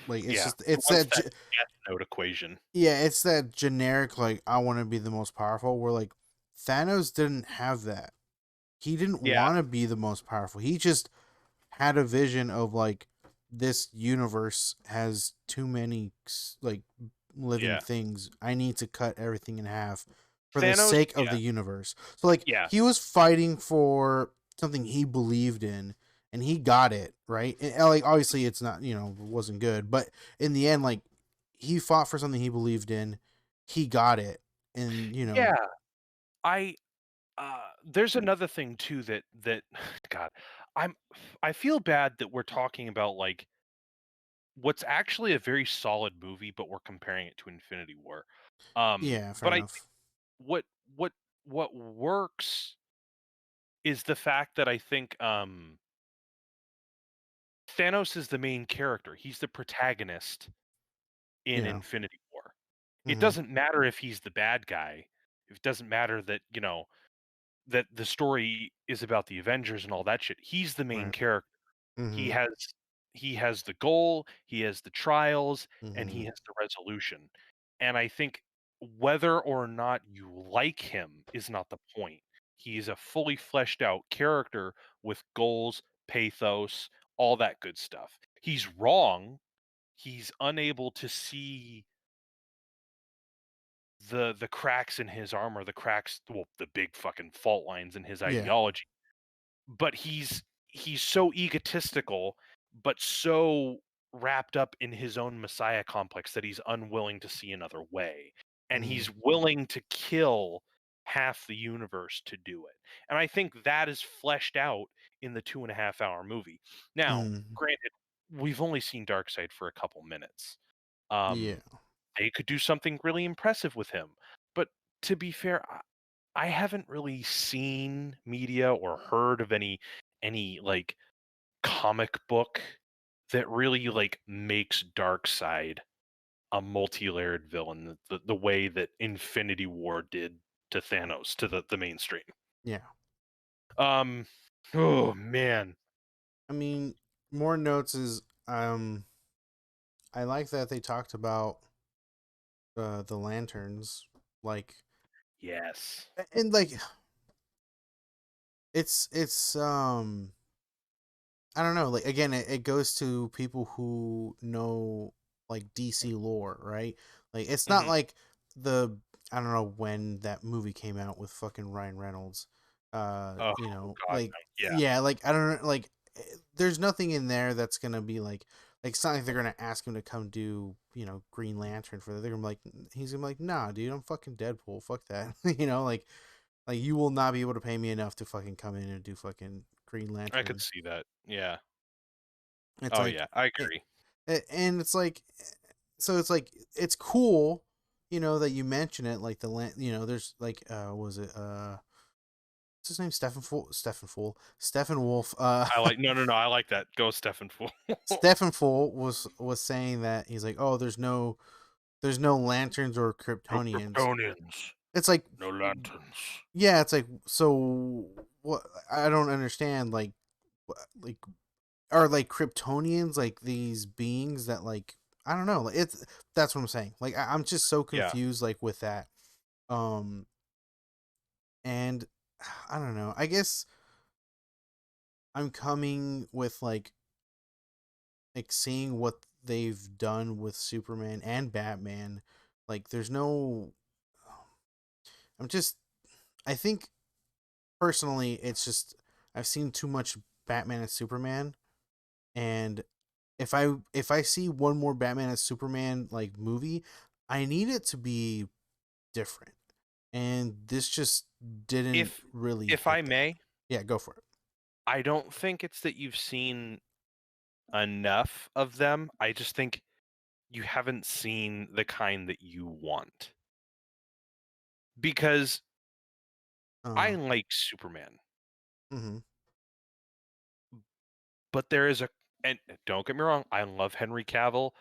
Like Yeah, he it's wants that that death note equation. yeah, it's that generic like I want to be the most powerful. Where like Thanos didn't have that. He didn't Yeah, want to be the most powerful. He just had a vision of like this universe has too many like living yeah. things. I need to cut everything in half for the Thanos, sake of yeah, the universe. So like yeah. he was fighting for something he believed in and he got it, right? And, like obviously it's not, it wasn't good, but in the end like he fought for something he believed in. He got it and Yeah, I there's another thing too that God, I'm I feel bad that we're talking about, like, what's actually a very solid movie, but we're comparing it to Infinity War. yeah, fair But I think enough. what what what works is the fact that I think, Thanos is the main character. He's the protagonist in Yeah. Infinity War. It Mhm. doesn't matter if he's the bad guy. It doesn't matter that, that the story is about the Avengers and all that shit. He's the main Right. character. He Mhm. has he has the goal, he has the trials, and he Mhm. has the resolution. And I think whether or not you like him is not the point. He's a fully fleshed out character with goals, pathos, all that good stuff. He's wrong. He's unable to see the cracks in his armor, the cracks, well, the big fucking fault lines in his Yeah. ideology. But he's so egotistical, but so wrapped up in his own messiah complex that he's unwilling to see another way, and Mhm. he's willing to kill half the universe to do it. And I think that is fleshed out in the 2.5-hour movie. Now, Mhm. granted, we've only seen Darkseid for a couple minutes. Yeah. um they could do something really impressive with him, but to be fair, I haven't really seen media or heard of any like comic book that really like makes Darkseid a multi-layered villain the way that Infinity War did to Thanos to the mainstream. Yeah. Um, oh man, I mean, more notes is I like that they talked about the lanterns, like, yes. and like it's I don't know, like, again, it goes to people who know like DC lore, right? Like, it's not Hmm. like the I don't know when that movie came out with fucking Ryan Reynolds. Oh God, Like, no. Yeah, yeah, like, I don't know, like, there's nothing in there that's gonna be like it's not like they're gonna ask him to come do, Green Lantern for that. They're gonna be like, he's gonna be like, nah, dude, I'm fucking Deadpool. Fuck that. Like you will not be able to pay me enough to fucking come in and do fucking Green I could Lantern. see that. Yeah. It's Oh like, yeah, I it, agree. and it's like, so it's like it's cool, that you mention it. Like there's like, was it what's his name? Stephen Wolf. I like no. I like that. Go Stefan Fool. Stephen Fool was saying that he's like, oh, there's no lanterns or No Kryptonians. Kryptonians, It's like, no lanterns. yeah, it's like, so what? I don't understand. Like, are like Kryptonians like these beings that, like, I don't know. Like, that's what I'm saying. Like, I'm just so Yeah. confused, like, with that. Um, and I don't know. I guess I'm coming with like seeing what they've done with Superman and Batman. Like, there's no. I'm just. I think personally, it's just I've seen too much Batman and Superman, and if I see one more Batman and Superman like movie, I need it to be different. And this just didn't If really if hit I that. may, Yeah, go for it. I don't think it's that you've seen enough of them. I just think you haven't seen the kind that you want. Because I Uh like Superman, mhm. but there is a and don't get me wrong, I love Henry Cavill.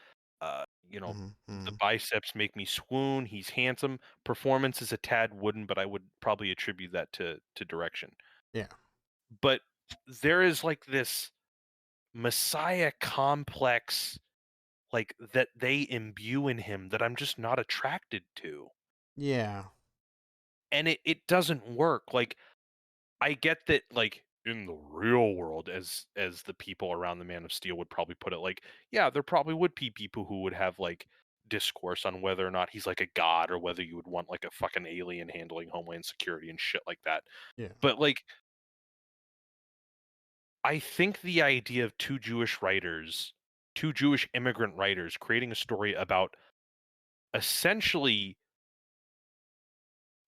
You know, Mhm. the Mhm. biceps make me swoon. He's handsome. Performance is a tad wooden, but I would probably attribute that to direction. Yeah. But there is like this messiah complex like that they imbue in him that I'm just not attracted to. Yeah. And it doesn't work. Like I get that like in the real world as the people around the Man of Steel would probably put it like yeah, there probably would be people who would have like discourse on whether or not he's like a god or whether you would want like a fucking alien handling homeland security and shit like that. Yeah. But like I think the idea of two Jewish immigrant writers creating a story about essentially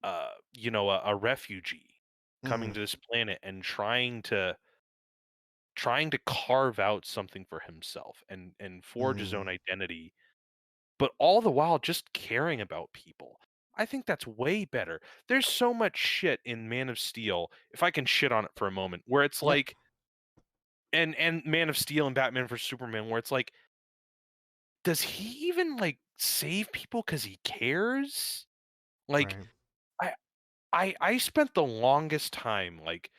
a refugee coming Mhm. to this planet and trying to carve out something for himself and forge his own Mhm. identity, but all the while just caring about people. I think that's way better. There's so much shit in Man of Steel, if I can shit on it for a moment, where it's Yeah. like and Man of Steel and Batman vs Superman, where it's like, does he even like save people because he cares? Like, Right. I I spent the longest time, like,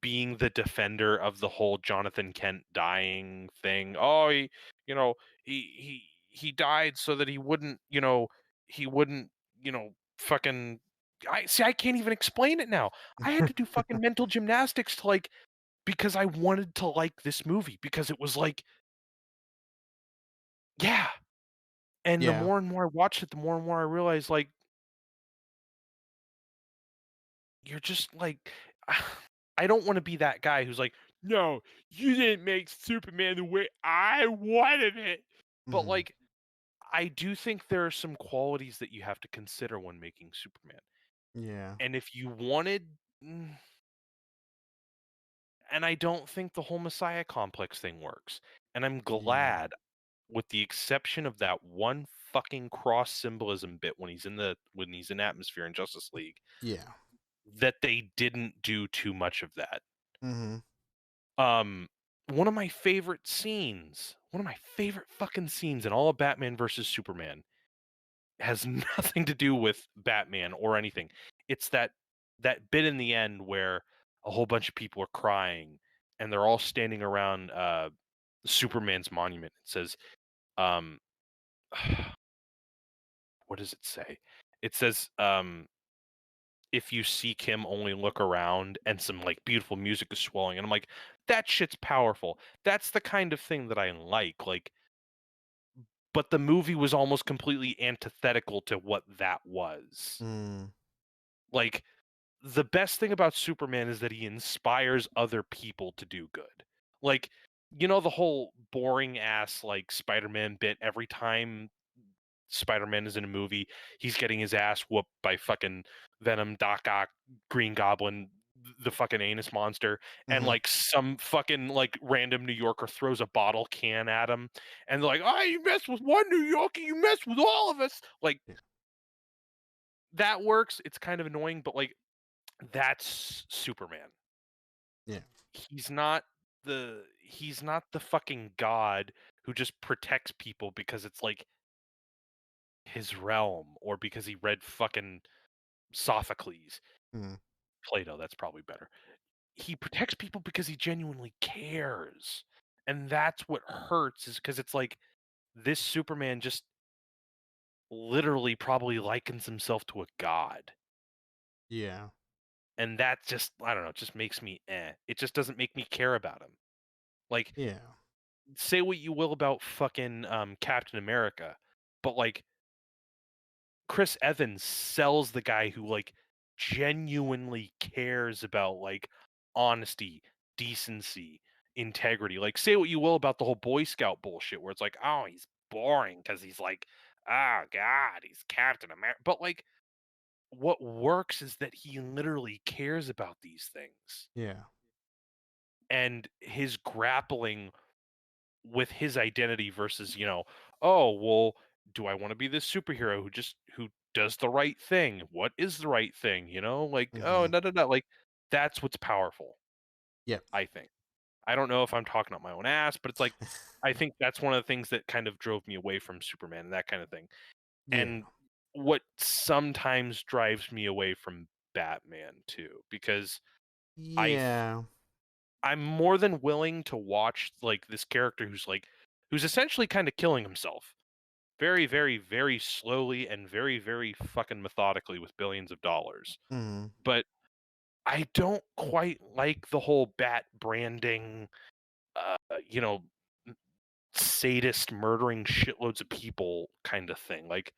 being the defender of the whole Jonathan Kent dying thing. "Oh, you know, he died so that he wouldn't, fucking." I can't even explain it now. I had to do fucking mental gymnastics to, like because I wanted to like this movie because it was like, yeah, and the Yeah. more and more I watched it, the more and more I realized, like, you're just like I don't wanna be that guy who's like, "No, you didn't make Superman the way I wanted it." But, Mhm. like, I do think there are some qualities that you have to consider when making Superman. Yeah. And if you wanted mm, and I don't think the whole Messiah complex thing works. And I'm Yeah. glad, with the exception of that one fucking cross symbolism bit when he's in Atmosphere in Justice League, Yeah. that they didn't do too much of that. Mhm. Um, one of my favorite scenes one of my favorite fucking scenes in all of Batman versus Superman has nothing to do with Batman or anything. It's that bit in the end where a whole bunch of people are crying and they're all standing around Superman's monument. It says, um, what does it say? It says, if you seek him, only look around, and some like beautiful music is swelling. And I'm like, that shit's powerful. That's the kind of thing that I like. Like, but the movie was almost completely antithetical to what that was. Mm. Like, the best thing about Superman is that he inspires other people to do good. Like, the whole boring ass like Spider-Man bit every time Spider-Man is in a movie, he's getting his ass whooped by fucking Venom, Doc Ock, Green Goblin, the fucking anus monster, and Mm-hmm. like some fucking like random New Yorker throws a bottle can at him, and they're like, "Oh, you mess with one New Yorker, you mess with all of us." Like Yeah. that works. It's kind of annoying, but like that's Superman. Yeah. He's not the fucking god who just protects people because it's like his realm or because he read fucking Sophocles. Mm. Plato, that's probably better. He protects people because he genuinely cares. And that's what hurts is because it's like this Superman just literally probably likens himself to a god. Yeah. And that just I don't know, it just makes me eh. It just doesn't make me care about him. Like, Yeah. say what you will about fucking Captain America, but like Chris Evans sells the guy who like genuinely cares about like honesty, decency, integrity. Like say what you will about the whole Boy Scout bullshit where it's like, "Oh, he's boring because he's like, oh god, he's Captain America." But like what works is that he literally cares about these things. Yeah. And his grappling with his identity versus, oh, well, do I want to be this superhero who does the right thing? What is the right thing? Like, oh, Mm-hmm. no, no, no. Like, that's what's powerful, Yep. I think. I don't know if I'm talking up my own ass, but it's like, I think that's one of the things that kind of drove me away from Superman and that kind of thing. Yeah. And what sometimes drives me away from Batman too, because I Yeah. I'm more than willing to watch like this character who's essentially kind of killing himself very, very, very slowly and very, very fucking methodically with billions of dollars. Mm. But I don't quite like the whole bat branding, uh, you know, sadist murdering shitloads of people kind of thing. Like,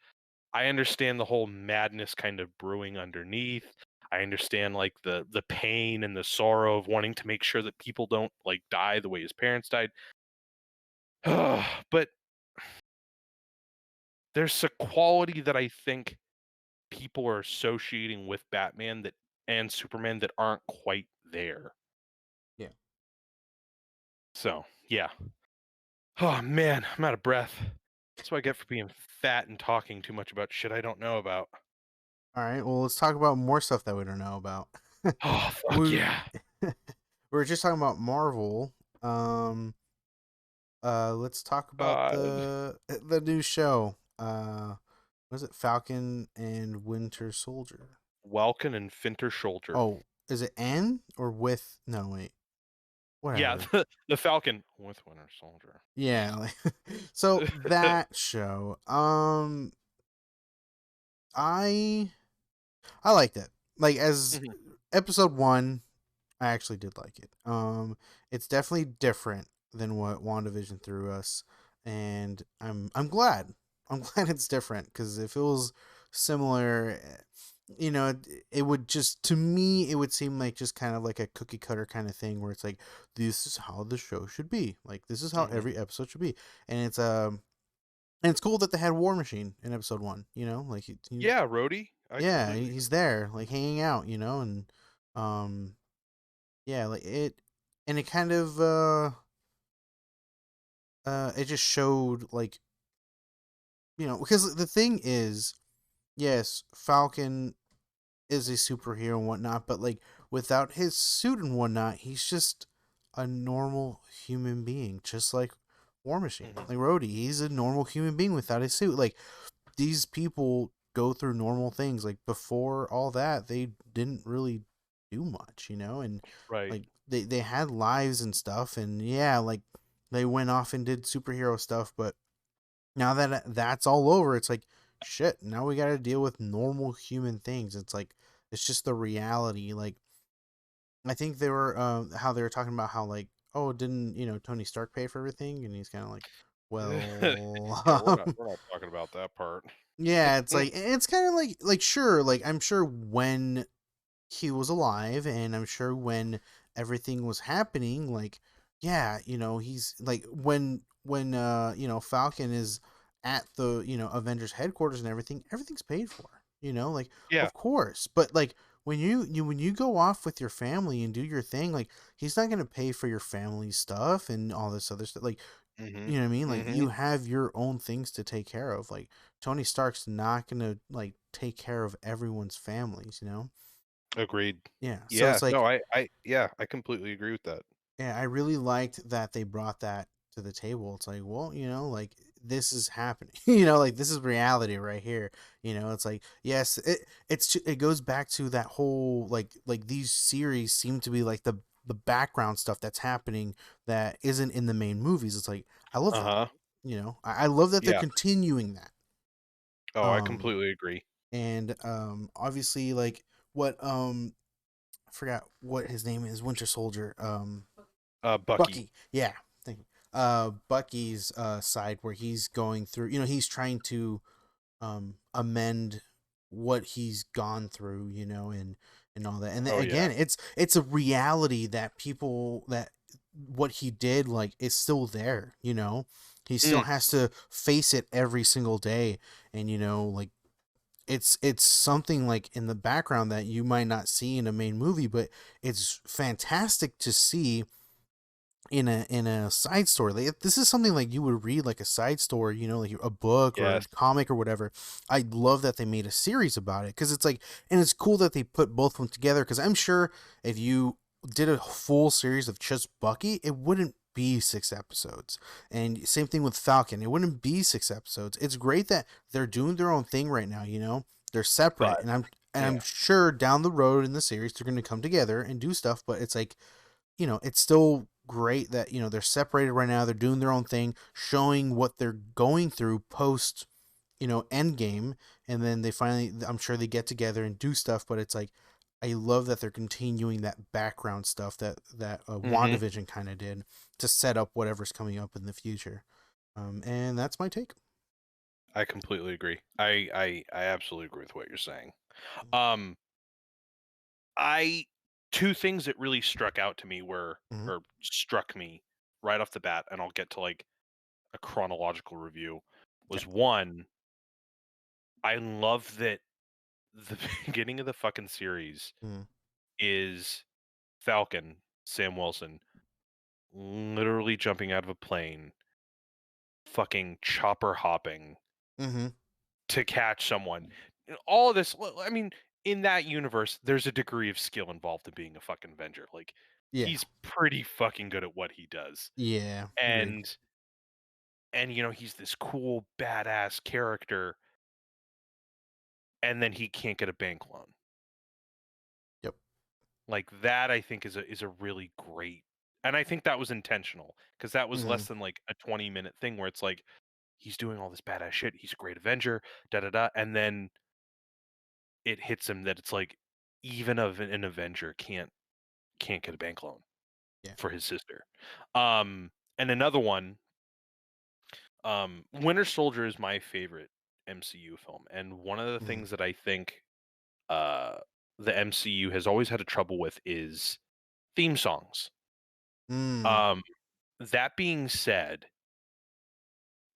I understand the whole madness kind of brewing underneath. I understand like the pain and the sorrow of wanting to make sure that people don't like die the way his parents died. But there's a quality that I think people are associating with Batman that and Superman that aren't quite there. Yeah. So, yeah. Oh man, I'm out of breath. That's what I get for being fat and talking too much about shit I don't know about. All right. Well, let's talk about more stuff that we don't know about. Oh fuck we yeah. we were just talking about Marvel. Um. Let's talk about God. the new show. Was it Falcon and Winter Soldier? Welkin and Finter Shoulder. Oh, is it N or with? No, wait. Yeah, Whatever. the Falcon with Winter Soldier. Yeah. So that show. I I liked it. Like as Mhm. episode 1, I actually did like it. It's definitely different than what WandaVision threw us, and I'm glad. I'm glad it's different because if it was similar, it would just to me it would seem like just kind of like a cookie cutter kind of thing where it's like this is how the show should be. Like this is how Mhm. every episode should be, and it's cool that they had War Machine in episode 1. Like Yeah, Rhodey. I yeah, completely he's agree. there like hanging out, and um yeah, like and it kind of it just showed like because the thing is, yes, Falcon is a superhero and whatnot, but like without his suit and whatnot, he's just a normal human being, just like War Machine, Mhm. like Rhodey. He's a normal human being without his suit. Like these people go through normal things. Like before all that, they didn't really do much, you know, and Right. like they had lives and stuff, and yeah, like they went off and did superhero stuff, but now that that's all over, it's like shit. Now we got to deal with normal human things. It's like it's just the reality. Like I think they were how they were talking about how like oh didn't Tony Stark pay for everything, and he's kind of like Yeah, we're well not we're not talking about that part. yeah, it's like it's kind of like sure, like I'm sure when he was alive, and I'm sure when everything was happening, like yeah, he's like when Falcon is at the Avengers headquarters and everything's paid for. Like Yeah. of course, but like when you go off with your family and do your thing, like he's not gonna pay for your family stuff and all this other stuff. Like Mhm. you know what I mean? Like Mhm. you have your own things to take care of. Like Tony Stark's not gonna like take care of everyone's families. Agreed. Yeah. So Yeah. it's like, No, I yeah, I completely agree with that. yeah, I really liked that they brought that to the table. It's like, well, like this is happening. Like this is reality right here. It's like, yes, it goes back to that whole like these series seem to be like the background stuff that's happening that isn't in the main movies. It's like I love that. Uh-huh. I love that they're Yeah. continuing that. Oh, I Um completely agree. and obviously like what I forgot what his name is, Winter Soldier. Bucky. Bucky. Yeah. Thank you. Bucky's side where he's going through, he's trying to amend what he's gone through, and all that. And then, Oh, yeah. again, it's a reality that people that what he did like is still there, He still Mm, has to face it every single day, and like it's something like in the background that you might not see in a main movie, but it's fantastic to see in a side story. Like this is something like you would read like a side story, like a book or a yes. comic or whatever. I love that they made a series about it because it's like, and it's cool that they put both of them together because I'm sure if you did a full series of just Bucky, it wouldn't be 6 episodes. And same thing with Falcon, it wouldn't be 6 episodes. It's great that they're doing their own thing right now. They're separate, But and I'm yeah. sure down the road in the series they're going to come together and do stuff. But it's like it's still great that they're separated right now. They're doing their own thing, showing what they're going through post end game, and then they finally, I'm sure they get together and do stuff. But it's like I love that they're continuing that background stuff that Mhm. WandaVision kind of did to set up whatever's coming up in the future. And that's my take. I completely agree. I absolutely agree with what you're saying. Um, I two things that really struck out to me were Mm-hmm. or struck me right off the bat, and I'll get to, like, a chronological review, Okay. was, 1, I love that the beginning of the fucking series Mm-hmm. is Falcon, Sam Wilson, literally jumping out of a plane, fucking chopper hopping Mm-hmm. to catch someone. All of this, I mean, in that universe, there's a degree of skill involved in being a fucking Avenger. Like, Yeah. he's pretty fucking good at what he does. Yeah. Agreed. And he's this cool badass character, and then he can't get a bank loan. Yep. Like that I think is a really great, and I think that was intentional because that was Mm-hmm. less than like a 20-minute thing where it's like he's doing all this badass shit, he's a great Avenger, da da da, and then it hits him that it's like even of an Avenger can't get a bank loan Yeah. for his sister. And another one, Winter Soldier is my favorite MCU film, and one of the Mm-hmm. things that I think uh the MCU has always had a trouble with is theme songs. Mm. Um that being said,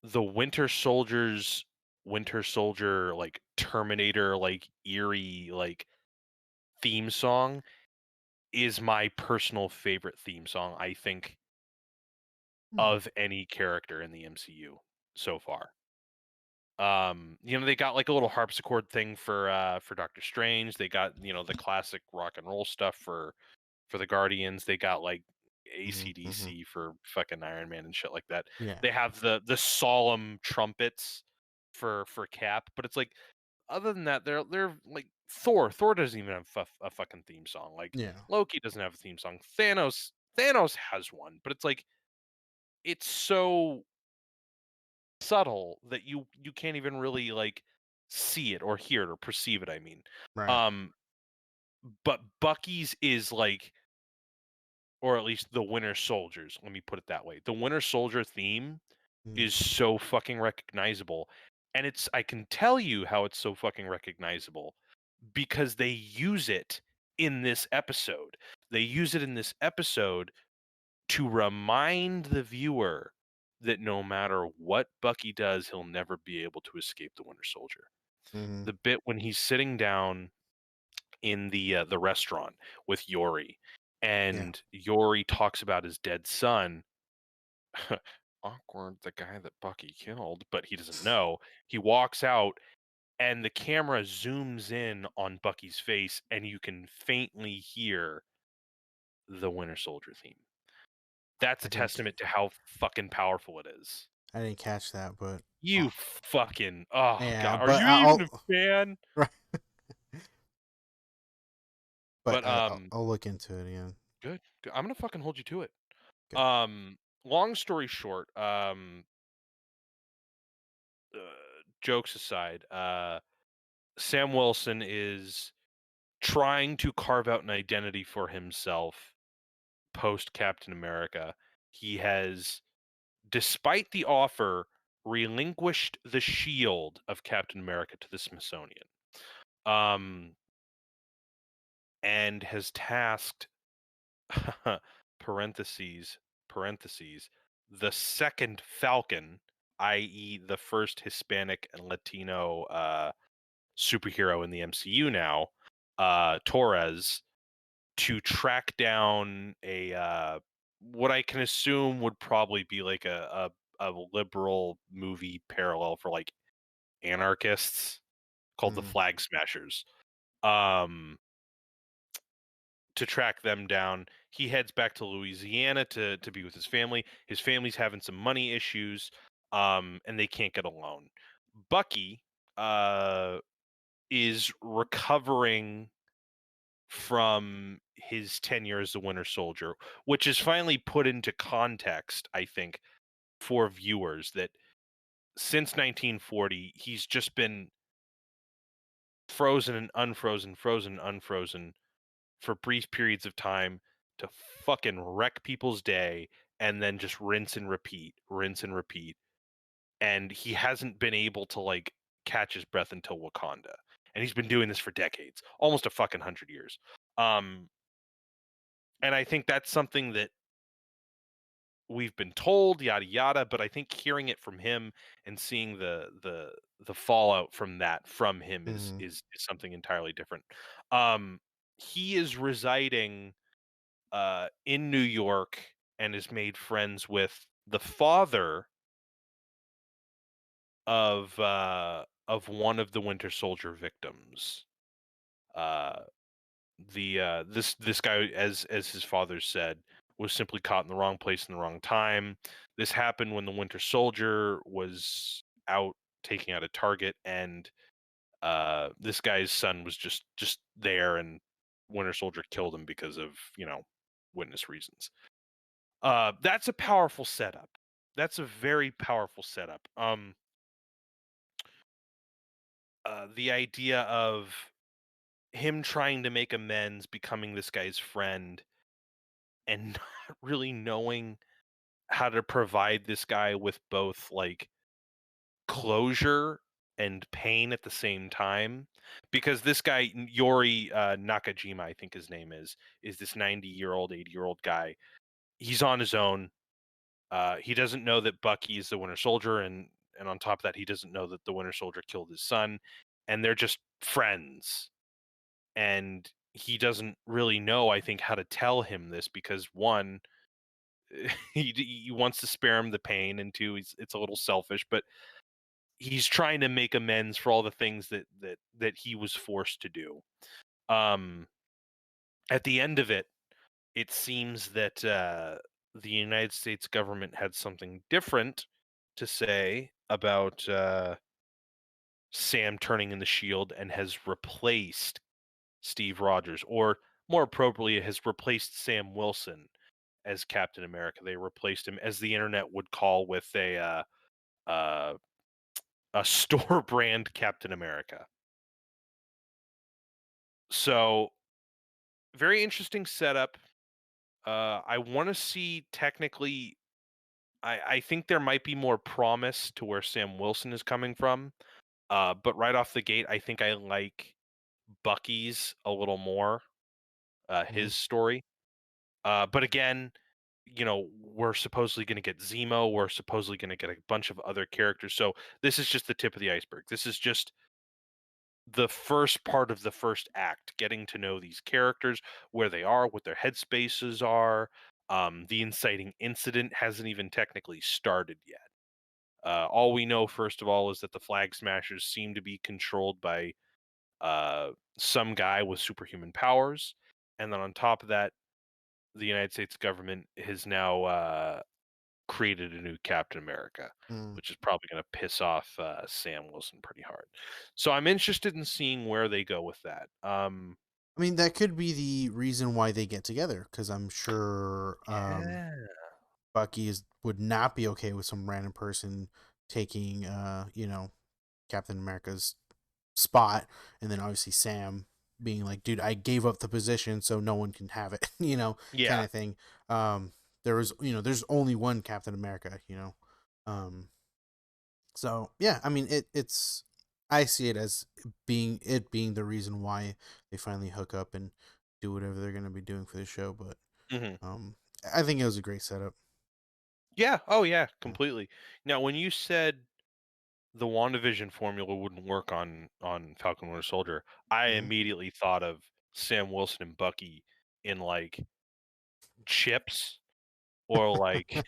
the Winter Soldier like Terminator like eerie like theme song is my personal favorite theme song, I think, Mm. of any character in the MCU so far. They got like a little harpsichord thing for Doctor Strange. They got, the classic rock and roll stuff for the Guardians. They got like Mm-hmm. AC/DC for fucking Iron Man and shit like that. Yeah. They have the solemn trumpets for Cap, but it's like other than that, they're like Thor. Thor doesn't even have a fucking theme song. Like Yeah. Loki doesn't have a theme song. Thanos has one, but it's like it's so subtle that you can't even really like see it or hear it or perceive it. I mean, Right. um, but Bucky's is like, or at least the Winter Soldiers. Let me put it that way. The Winter Soldier theme Mm-hmm. is so fucking recognizable, and I can tell you how it's so fucking recognizable because they use it in this episode. They use it in this episode to remind the viewer that no matter what Bucky does, he'll never be able to escape the Winter Soldier. Mm-hmm. The bit when he's sitting down in the restaurant with Yori, Yeah. and Yori talks about his dead son. Awkward, the guy that Bucky killed, but he doesn't know. He walks out, and the camera zooms in on Bucky's face, and you can faintly hear the Winter Soldier theme. That's a I didn't. testament to how fucking powerful it is. I didn't catch that, but You fucking oh yeah. god, are But you even I'll a fan? right. But But I'll look into it again. good. I'm gonna fucking hold you to it. Good. Long story short, uh, jokes aside, Sam Wilson is trying to carve out an identity for himself post Captain America. He has, despite the offer, relinquished the shield of Captain America to the Smithsonian. Um, and has tasked parentheses parentheses the second Falcon, i.e., the first Hispanic and Latino superhero in the MCU now, Torres, to track down a what I can assume would probably be like a liberal movie parallel for like anarchists called the Mm-hmm. Flag Smashers. Um, to track them down, he heads back to Louisiana to be with his family. His family's having some money issues, and they can't get a loan. Bucky uh, is recovering from his tenure as the Winter Soldier, which is finally put into context, I think, for viewers that since 1940, he's just been frozen and unfrozen, frozen and unfrozen for brief periods of time to fucking wreck people's day and then just rinse and repeat, rinse and repeat. And he hasn't been able to like catch his breath until Wakanda. And he's been doing this for decades, almost a fucking 100 years. Um, and I think that's something that we've been told, yada yada. But I think hearing it from him and seeing the fallout from that from him Mm-hmm. is something entirely different. Um, he is residing in New York and has made friends with the father of one of the Winter Soldier victims. Uh, this guy, as his father said, was simply caught in the wrong place in the wrong time. This happened when the Winter Soldier was out taking out a target, and this guy's son was just there, and Winter Soldier killed him because of witness reasons. That's a powerful setup. That's a very powerful setup. The idea of him trying to make amends, becoming this guy's friend, and not really knowing how to provide this guy with both like closure and pain at the same time. Because this guy, Yori Nakajima, I think his name is this 90-year-old, 80-year-old guy. He's on his own. He doesn't know that Bucky is the Winter Soldier, and on top of that, he doesn't know that the Winter Soldier killed his son, and they're just friends. And he doesn't really know, I think, how to tell him this because one, he wants to spare him the pain, and two, it's a little selfish, but he's trying to make amends for all the things that he was forced to do. Um, at the end of it, it seems that the United States government had something different to say about Sam turning in the shield and has replaced Steve Rogers, or more appropriately, has replaced Sam Wilson as Captain America. They replaced him, as the internet would call, with uh, a store brand Captain America. So very interesting setup. I want to see technically. I think there might be more promise to where Sam Wilson is coming from. But right off the gate, I think I like Bucky's a little more. Mhm. His story. But again, we're supposedly going to get Zemo. We're supposedly going to get a bunch of other characters. So this is just the tip of the iceberg. This is just the first part of the first act, getting to know these characters, where they are, what their headspaces are. The inciting incident hasn't even technically started yet. All we know, first of all, is that the Flag Smashers seem to be controlled by uh, some guy with superhuman powers. And then on top of that, the United States government has now created a new Captain America, Mm. which is probably going to piss off Sam Wilson pretty hard. So I'm interested in seeing where they go with that. I mean, that could be the reason why they get together, because I'm sure Yeah. Bucky would not be okay with some random person taking, Captain America's spot, and then obviously Sam being like, "Dude, I gave up the position so no one can have it," kind Yeah. of thing. Um, there's only one Captain America, Um, so yeah, I mean, it's I see it as being the reason why they finally hook up and do whatever they're gonna be doing for the show. But Hmm. um, I think it was a great setup. Yeah. Oh, yeah. Yeah. Completely. Now, when you said the WandaVision formula wouldn't work on Falcon Winter Soldier, I Hmm. immediately thought of Sam Wilson and Bucky in like Chips, or like,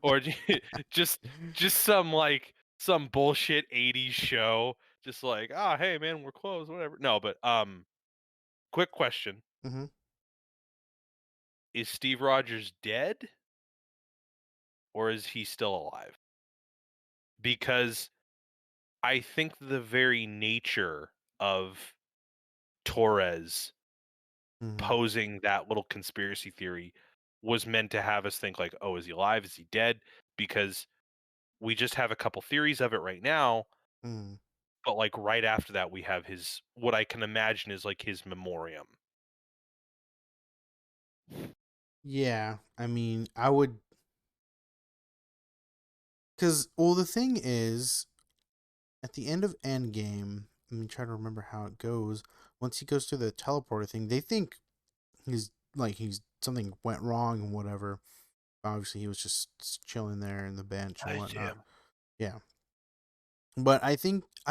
or just just some bullshit 80s show, just like, ah, hey man, we're closed, whatever. No, but quick question: Hmm. is Steve Rogers dead, or is he still alive? Because I think the very nature of Torres Hmm. posing that little conspiracy theory was meant to have us think like, oh, is he alive? Is he dead? Because we just have a couple theories of it right now, Hmm. but like right after that, we have his, what I can imagine is like his memoriam. Yeah, I mean, I would, because well, the thing is, at the end of Endgame, let me try to remember how it goes. Once he goes through the teleporter thing, they think he's something went wrong and whatever. Obviously, he was just chilling there in the bench and I whatnot. am. Yeah, but I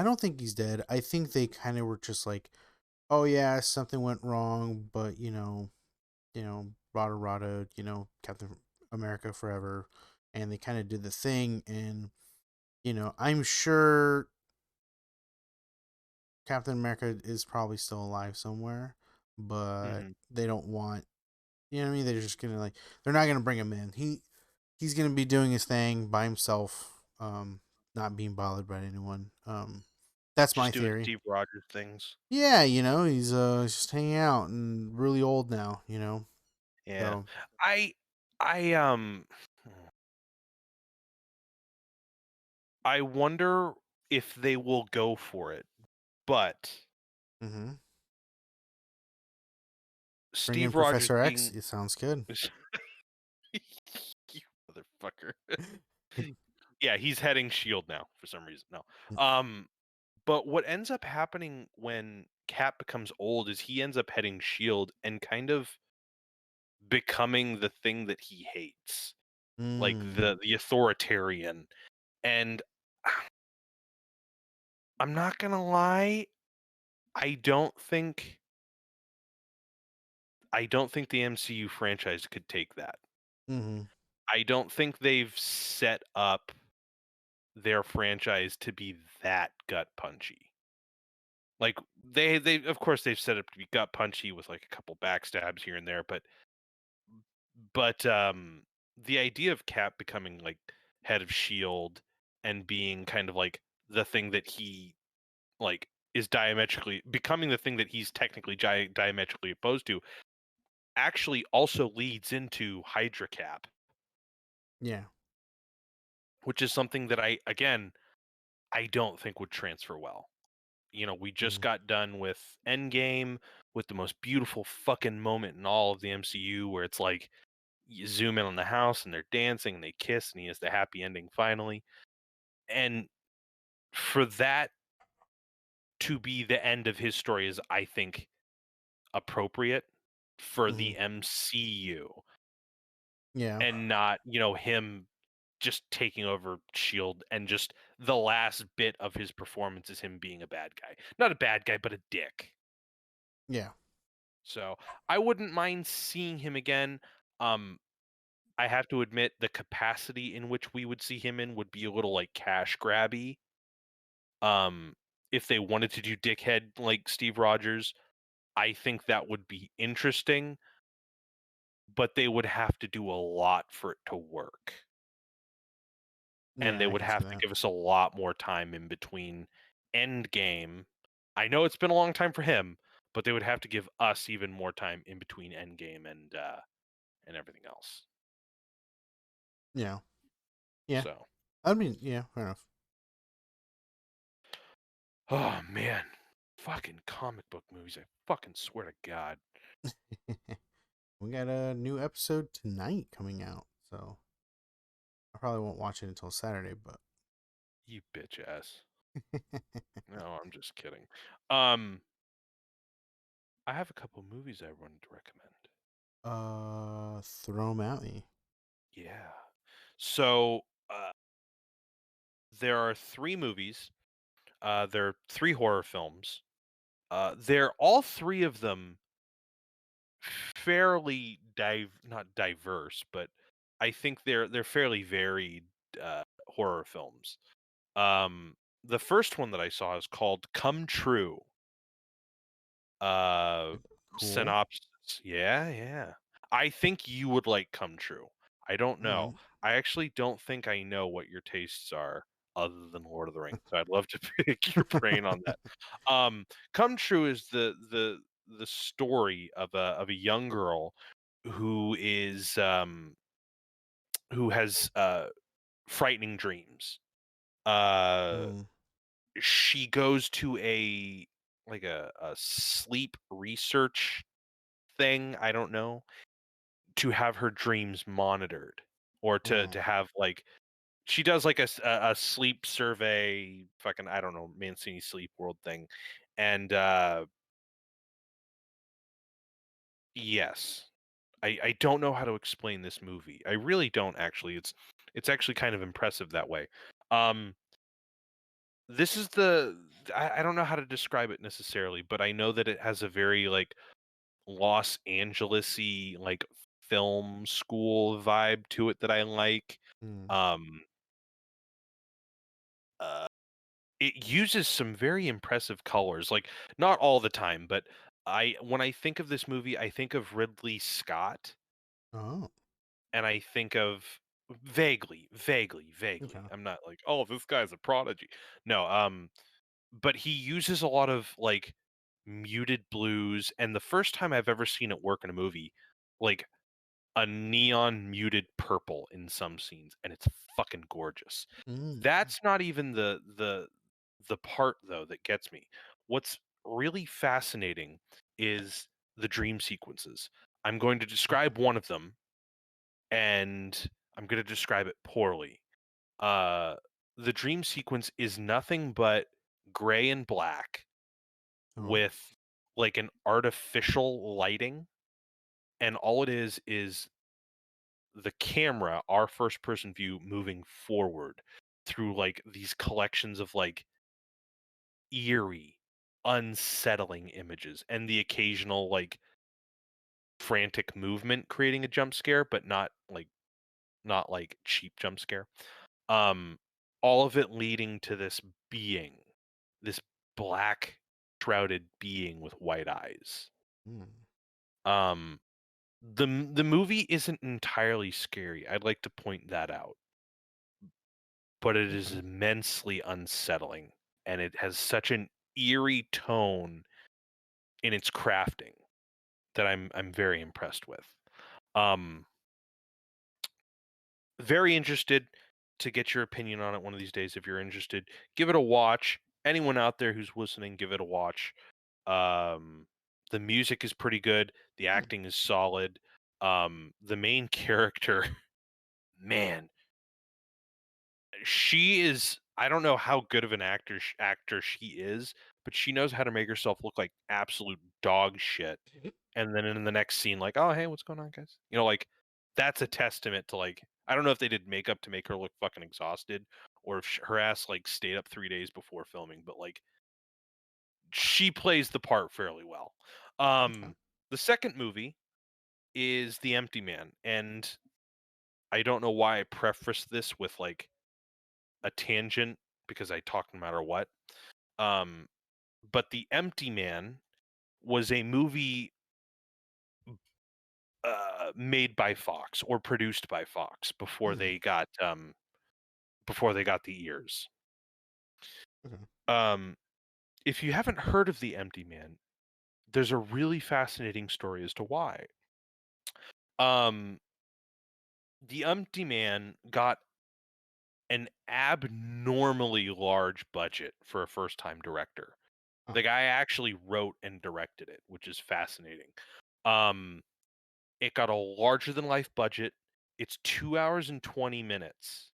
don't think he's dead. I think they kind of were just like, oh yeah, something went wrong, but Rada Rada, Captain America forever, and they kind of did the thing, and I'm sure Captain America is probably still alive somewhere, but Hmm. they don't want, what I mean. They're just gonna they're not gonna bring him in. He's gonna be doing his thing by himself, not being bothered by anyone. That's my Just doing theory. Steve Rogers things. Yeah, he's just hanging out and really old now. Yeah. So. I I I wonder if they will go for it. But Mm-hmm. Bring in Steve Rogers Professor X. being It sounds good. you motherfucker. Yeah, he's heading Shield now for some reason. No. But what ends up happening when Cap becomes old is he ends up heading Shield and kind of becoming the thing that he hates. Like Mm. the authoritarian. And I'm not gonna lie, I don't think I don't think the MCU franchise could take that. Mm-hmm. I don't think they've set up their franchise to be that gut punchy. Like they of course they've set up to be gut punchy with like a couple backstabs here and there, but But the idea of Cap becoming like head of Shield and being kind of like the thing that he like is diametrically becoming the thing that he's technically diametrically opposed to actually also leads into Hydra Cap, Yeah. which is something that I don't think would transfer well. You know, we just Mm. got done with Endgame with the most beautiful fucking moment in all of the MCU where it's like you zoom in on the house and they're dancing and they kiss and he has the happy ending finally. And for that to be the end of his story is I think appropriate for Hmm. the MCU Yeah. and not, you know, him just taking over Shield and just the last bit of his performance is him being a bad guy. Not a bad guy, but a dick. Yeah. So I wouldn't mind seeing him again. Um, I have to admit the capacity in which we would see him in would be a little like cash grabby. Um, if they wanted to do dickhead like Steve Rogers, I think that would be interesting, but they would have to do a lot for it to work. And Yeah, they I would can see have to that. give us a lot more time in between Endgame. I know it's been a long time for him, but they would have to give us even more time in between Endgame and everything else. Yeah. Yeah. So, I mean, yeah, fair enough. oh man, fucking comic book movies! I fucking swear to God, We got a new episode tonight coming out, so I probably won't watch it until Saturday, but you bitch ass. No, I'm just kidding. Um, I have a couple movies I wanted to recommend. throw 'em at me. Yeah. So, there are three movies. There are three horror films. They're all three of them fairly not diverse, but I think they're fairly varied horror films. The first one that I saw is called Come True. Uh, Cool. synopsis. Yeah, yeah. I think you would like Come True. I don't All know. right. I actually don't think I know what your tastes are other than Lord of the Rings. So I'd love to pick your brain on that. Come True is the story of a young girl who is who has frightening dreams. Uh, Mm. she goes to a like a sleep research thing, I don't know, to have her dreams monitored or Oh. to have like she does like a sleep survey, fucking I don't know, Mancini Sleep World thing, and yes, I don't know how to explain this movie. I really don't actually. It's actually kind of impressive that way. Um, this is I don't know how to describe it necessarily, but I know that it has a very like Los Angeles-y, like, film school vibe to it that I like. Mm. Um, uh, it uses some very impressive colors, like, not all the time, but I when I think of this movie, I think of Ridley Scott, Oh. and I think of vaguely. Okay. I'm not like, "Oh, this guy's a prodigy." No, but he uses a lot of, like, muted blues, and the first time I've ever seen it work in a movie, like a neon muted purple in some scenes, and it's fucking gorgeous. Mm. That's not even the part though that gets me. What's really fascinating is the dream sequences. I'm going to describe one of them, and I'm going to describe it poorly. Uh, the dream sequence is nothing but gray and black Oh. with like an artificial lighting, and all it is the camera, our first person view moving forward through like these collections of like eerie, unsettling images and the occasional like frantic movement creating a jump scare, but not like cheap jump scare. Um all of it leading to this being, this black shrouded being with white eyes. Mm. Um The movie isn't entirely scary. I'd like to point that out, but it is Okay. immensely unsettling, and it has such an eerie tone in its crafting that I'm very impressed with. Um, Very interested to get your opinion on it one of these days. If you're interested, give it a watch. Anyone out there who's listening, give it a watch. Um, the music is pretty good. The Hmm. acting is solid. The main character, man, she is. I don't know how good of an actor she is, but she knows how to make herself look like absolute dog shit. And then in the next scene, like, oh hey, what's going on, guys? Like that's a testament to like. I don't know if they did makeup to make her look fucking exhausted, or if her ass like stayed up 3 days before filming, but like she plays the part fairly well. Okay. The second movie is The Empty Man, and I don't know why I preface this with like a tangent because I talk no matter what. Um, but The Empty Man was a movie made by Fox or produced by Fox Hmm. before they got the ears. Okay. Um, if you haven't heard of The Empty Man, there's a really fascinating story as to why. Um, The Empty Man got an abnormally large budget for a first time director. Huh. The guy actually wrote and directed it, which is fascinating. Um, it got a larger than life budget. It's 2 hours and 20 minutes.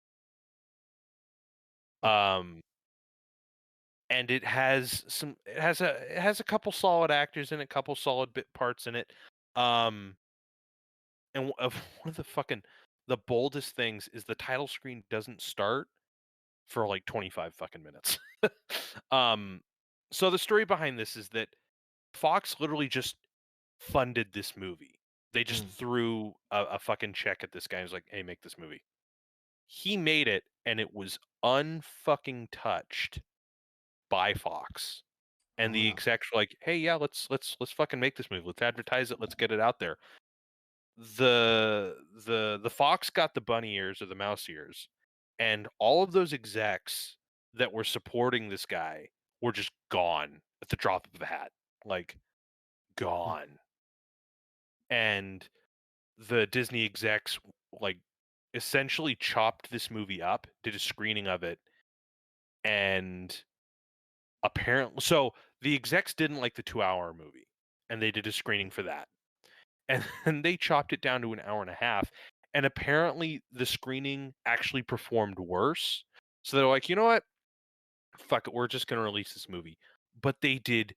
Huh. Um, and it has a couple solid actors in it, a couple solid bit parts in it. Um, and of one of the boldest things is the title screen doesn't start for like 25 fucking minutes. um, so the story behind this is that Fox literally just funded this movie. They just Mm. threw a fucking check at this guy and was like, "Hey, make this movie." He made it, and it was unfucking touched by Fox. Oh And the yeah. execs were like, "Hey, yeah, let's fucking make this movie. Let's advertise it. Let's get it out there." The Fox got the bunny ears or the mouse ears, and all of those execs that were supporting this guy were just gone at the drop of a hat, like Hmm. gone. And the Disney execs like essentially chopped this movie up, did a screening of it, and apparently, so the execs didn't like the 2-hour movie, and they did a screening for that, and then they chopped it down to an hour and a half. And apparently, the screening actually performed worse. So they're like, you know what? Fuck it, we're just gonna release this movie. But they did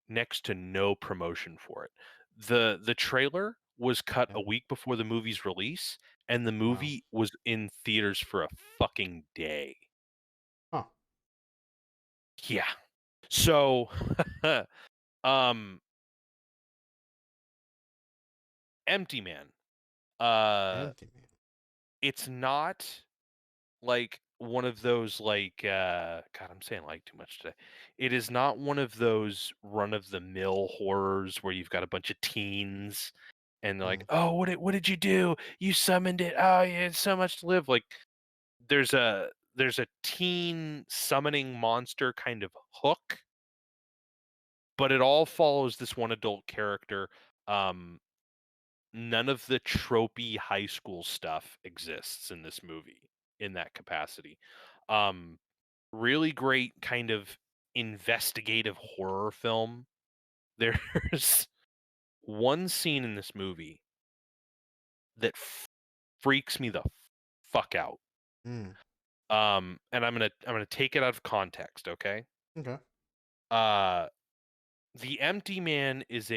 next to no promotion for it. The trailer was cut Yeah. a week before the movie's release, and the Wow. movie was in theaters for a fucking day. Huh. Yeah. So, um, Empty Man. Uh, Empty man. it's not like one of those like God, I'm saying like too much today. It is not one of those run of the mill horrors where you've got a bunch of teens and they're like, Mm. "Oh, what did you do? You summoned it. Oh, you had so much to live." Like there's a teen summoning monster kind of hook, but it all follows this one adult character. Um None of the tropey high school stuff exists in this movie in that capacity. Um Really great kind of investigative horror film. There's one scene in this movie that freaks me the fuck out. Mm. And I'm gonna take it out of context, okay? Okay. Uh, the Empty Man is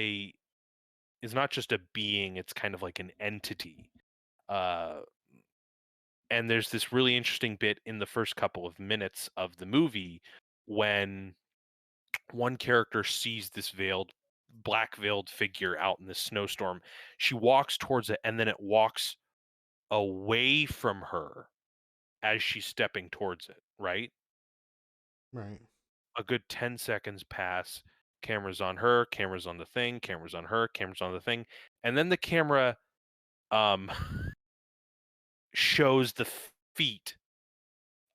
not just a being; it's kind of like an entity. Uh, and there's this really interesting bit in the first couple of minutes of the movie when one character sees this black veiled figure out in this snowstorm. She walks towards it, and then it walks away from her as she's stepping towards it, right? Right. A good 10 seconds pass. cameras on her, cameras on the thing, cameras on her, cameras on the thing, and then the camera um shows the feet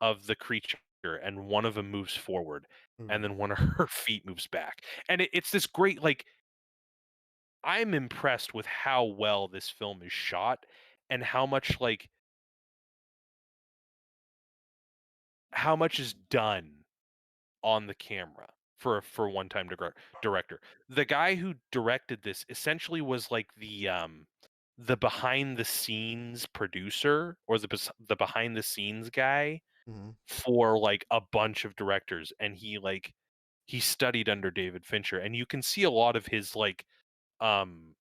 of the creature, and one of them moves forward, and Mm. then one of her feet moves back. And it's this great, like, I'm impressed with how well this film is shot and how much is done on the camera for one-time director. The guy who directed this essentially was like the behind the scenes producer, or the behind the scenes guy Mhm. for like a bunch of directors, and he studied under David Fincher, and you can see a lot of his like um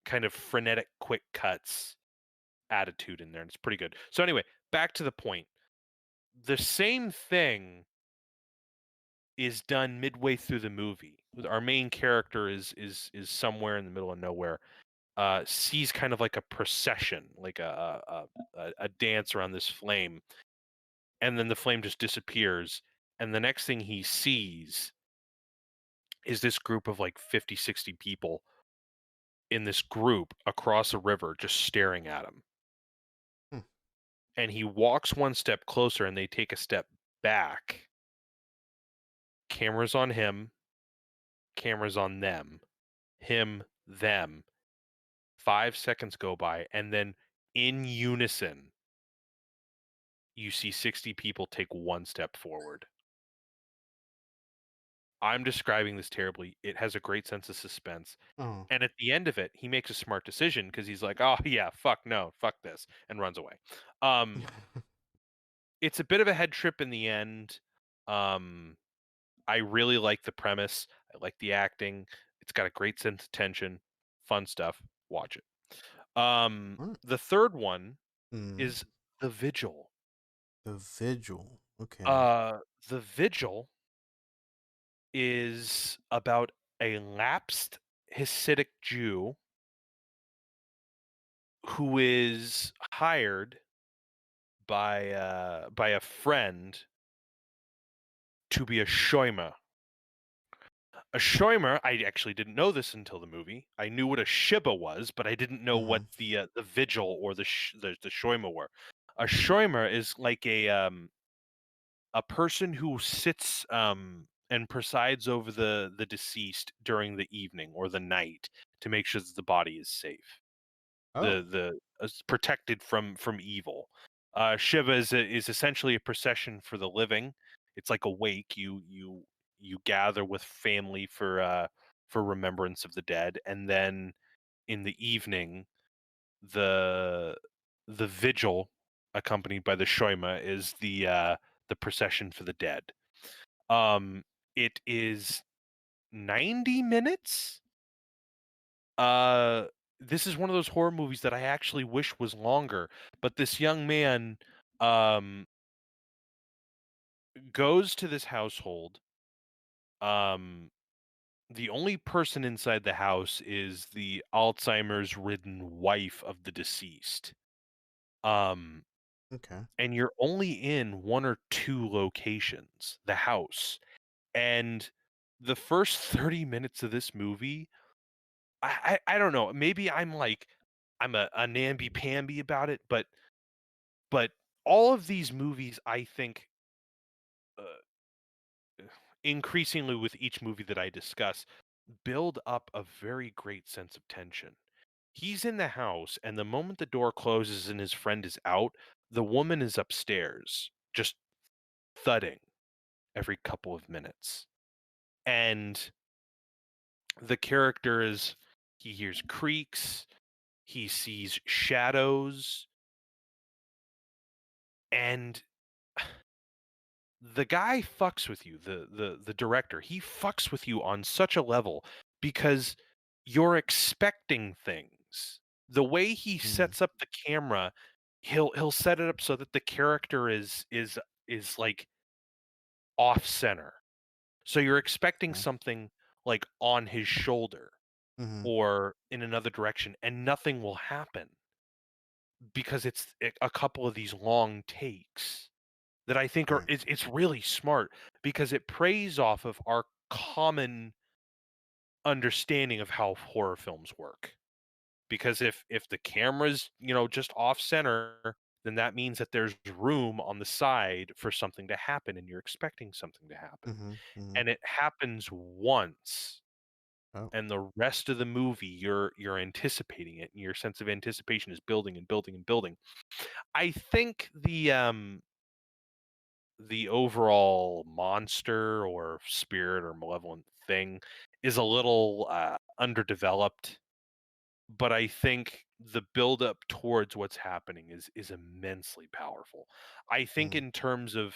kind of frenetic quick cuts attitude in there, and it's pretty good. So anyway, back to the point. The same thing is done midway through the movie. Our main character is somewhere in the middle of nowhere. Sees kind of like a procession, like a dance around this flame, and then the flame just disappears. And the next thing he sees is this group of like 50, 60 people in this group across a river just staring at him. Hmm. And he walks one step closer and they take a step back. Cameras on him, cameras on them, him, them. 5 seconds go by, and then in unison, you see 60 people take one step forward. I'm describing this terribly. It has a great sense of suspense. Oh. And at the end of it, he makes a smart decision because he's like, "Oh yeah, fuck no, fuck this," and runs away. Um, it's a bit of a head trip in the end. Um, I really like the premise. I like the acting. It's got a great sense of tension. Fun stuff. Watch it. Alright. The third one Mm. is The Vigil. The Vigil. Okay. Uh, The Vigil is about a lapsed Hasidic Jew who is hired by a friend to be a shomer. A shomer, I actually didn't know this until the movie. I knew what a shiba was, but I didn't know what Mhm. the vigil or the shomer were. A shomer is like a person who sits and presides over the deceased during the evening or the night to make sure that the body is safe, Oh. protected from evil. Shiva is essentially a procession for the living. It's like a wake. You gather with family for remembrance of the dead, and then in the evening, the the vigil, accompanied by the shoima, is the procession for the dead. Um, it is 90 minutes. Uh, this is one of those horror movies that I actually wish was longer, but this young man um goes to this household. Um, the only person inside the house is the Alzheimer's ridden wife of the deceased. Um, Okay. and you're only in one or two locations, the house. And the first 30 minutes of this movie, I don't know, maybe I'm a namby-pamby about it, but all of these movies, I think, uh, increasingly with each movie that I discuss, build up a very great sense of tension. He's in the house, and the moment the door closes and his friend is out, the woman is upstairs, just thudding every couple of minutes. And the character is he hears creaks, he sees shadows, and the guy fucks with you, the director. He fucks with you on such a level because you're expecting things. The way he Mm. sets up the camera, he'll set it up so that the character is like off center. So you're expecting Okay. something like on his shoulder Mhm. or in another direction, and nothing will happen because it's a couple of these long takes that I think are Right. it's really smart because it preys off of our common understanding of how horror films work. Because if the camera's, just off center, then that means that there's room on the side for something to happen and you're expecting something to happen. Mm-hmm. Mm-hmm. And it happens once, Oh. and the rest of the movie you're anticipating it and your sense of anticipation is building and building and building. I think the overall monster or spirit or malevolent thing is a little underdeveloped, but I think the build up towards what's happening is immensely powerful. I think Mm, in terms of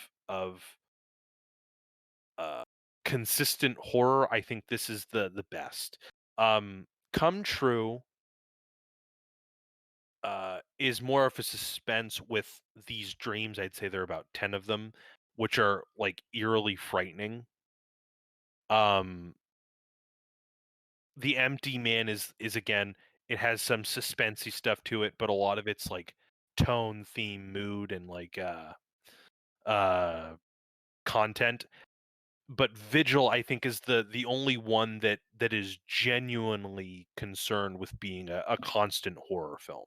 uh, consistent horror, I think this is the best. Come True is more of a suspense with these dreams. I'd say there are about 10 of them, which are like eerily frightening. Um, the Empty Man is again, it has some suspensey stuff to it, but a lot of it's like tone, theme, mood, and like uh content. But Vigil, I think, is the only one that is genuinely concerned with being a constant horror film,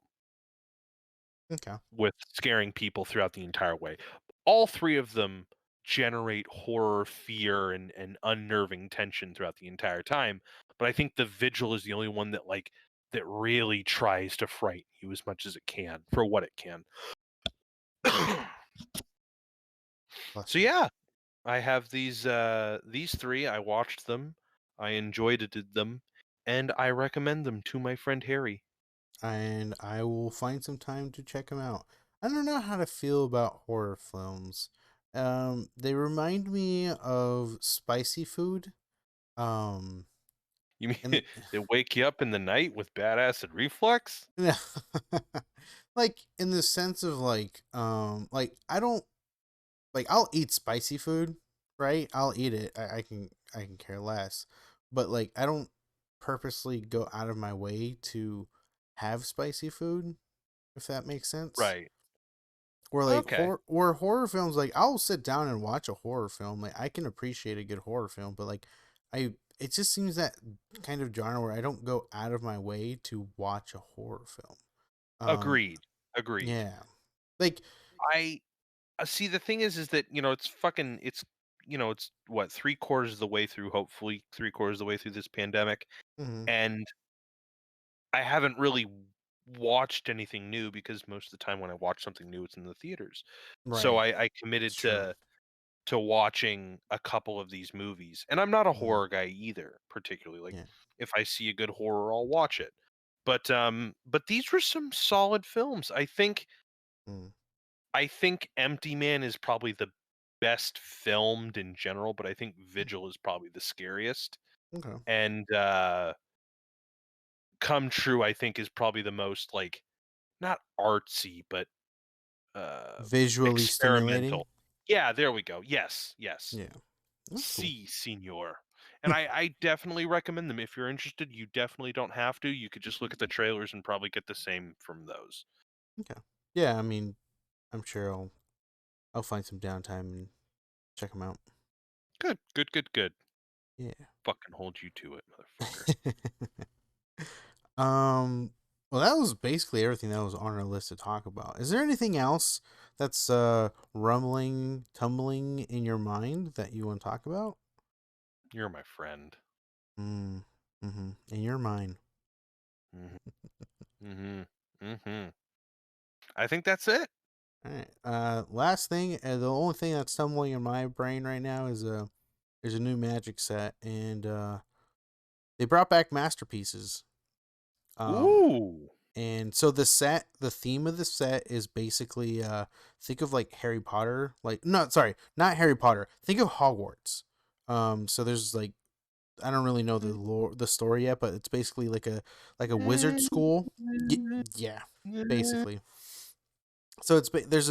okay. with scaring people throughout the entire way. All three of them generate horror, fear, and unnerving tension throughout the entire time. But I think the Vigil is the only one that really tries to frighten you as much as it can for what it can. Bless So you. yeah, I have these three. I watched them. I enjoyed it, them, and I recommend them to my friend Harry. And I will find some time to check them out. I don't know how to feel about horror films. They remind me of spicy food. Um, You mean and they wake you up in the night with bad acid reflux? yeah, like in the sense of like I don't like I'll eat spicy food, right? I'll eat it. I can care less, but like I don't purposely go out of my way to have spicy food, if that makes sense. Right. Or like Okay. horror films, like I'll sit down and watch a horror film. Like I can appreciate a good horror film, but like I it just seems that kind of genre where I don't go out of my way to watch a horror film. Um Agreed. Agreed. yeah. Like I see. The thing is that it's what, 3/4 of the way through. Hopefully, 3/4 of the way through this pandemic, mhm, and I haven't really watched anything new because most of the time when I watch something new, it's in the theaters. So right. I It's committed true. to watching a couple of these movies. And I'm not a Mhm, horror guy either, particularly. Like yeah. if I see a good horror, I'll watch it. But these were some solid films. Mm, I think Empty Man is probably the best filmed in general, but I think mm, Vigil is probably the scariest. okay. And Come True, I think, is probably the most like, not artsy, but uh Visually stimulating. experimental. Yeah, there we go. Yes, yes. Yeah. That's cool. Si, senor. And I definitely recommend them. If you're interested, you definitely don't have to. You could just look at the trailers and probably get the same from those. Okay. Yeah, I mean, I'm sure I'll find some downtime and check them out. Good, good, good, good. Yeah. Fucking hold you to it, motherfucker. um. Well, that was basically everything that was on our list to talk about. Is there anything else that's rumbling, tumbling in your mind that you want to talk about? You're my friend. Mm. Mm-hmm. In your mind. Mhm. Mhm. Mhm. I think that's it. All right. Last thing, the only thing that's tumbling in my brain right now is there's a new Magic set, and they brought back masterpieces. Um, Ooh. And so the theme of the set is basically think of like Harry Potter, like no, sorry, not Harry Potter. Think of Hogwarts. So there's like I don't really know the story yet, but it's basically like a wizard school. Yeah, basically. So there's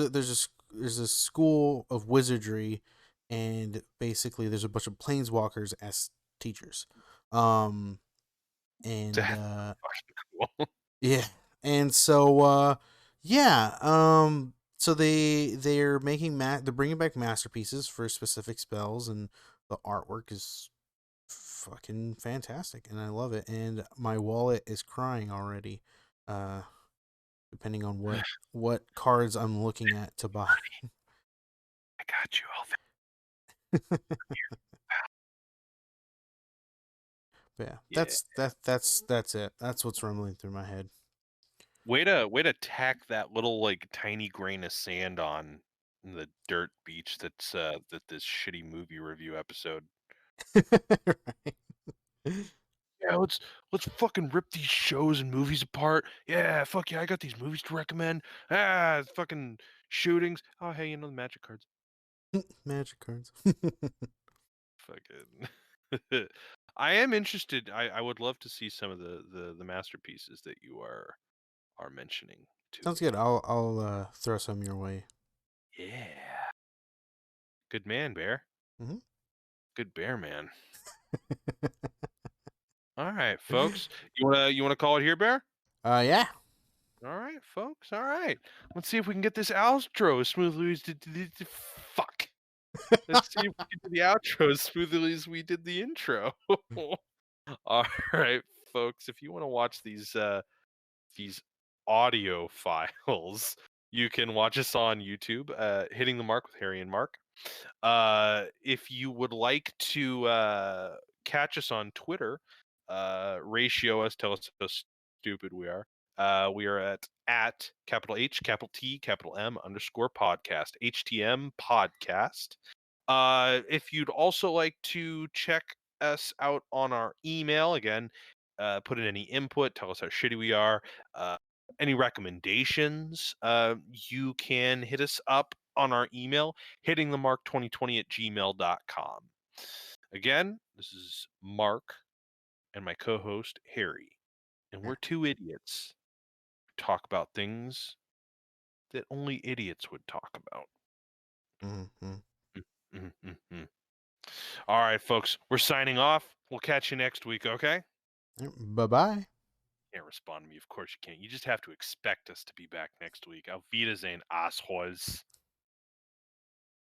a school of wizardry, and basically there's a bunch of planeswalkers as teachers. Um, and That's fucking cool. Yeah. And so yeah, so they're bringing back masterpieces for specific spells, and the artwork is fucking fantastic, and I love it. And my wallet is crying already, uh, depending on what cards I'm looking at to buy. I got you. But yeah, Yeah. that's it. That's what's rumbling through my head. Way to tack that little like tiny grain of sand on the dirt beach that this shitty movie review episode. Right. Yeah, let's fucking rip these shows and movies apart. Yeah, fuck yeah, I got these movies to recommend. Fucking shootings. Oh, hey, the magic cards. Magic cards. Fucking. I am interested. I would love to see some of the masterpieces that you are mentioning to Sounds me. good. I'll throw some your way. Yeah. Good man, Bear. Hmm. Good bear man. All right, folks. You wanna call it here, Bear? Yeah. All right, folks. All right. Let's see if we can get this outro as smoothly as fuck. Let's see if we can do the outro as smoothly as we did the intro. All right, folks. If you want to watch these audio files, you can watch us on YouTube, Hitting the Mark with Harry and Mark. If you would like to catch us on Twitter, ratio us, tell us how stupid we are at capital H, capital T, capital M underscore podcast, HTM podcast. If you'd also like to check us out on our email, again, put in any input, tell us how shitty we are, any recommendations, you can hit us up on our email, hittingthemark2020@gmail.com. Again, this is Mark and my co-host Harry, and Yeah. we're two idiots who talk about things that only idiots would talk about. Hmm. Mm. All right, folks, we're signing off. We'll catch you next week, okay? Bye bye. Can't respond to me. Of course you can't. You just have to expect us to be back next week. Auf Wiedersehen, assholes.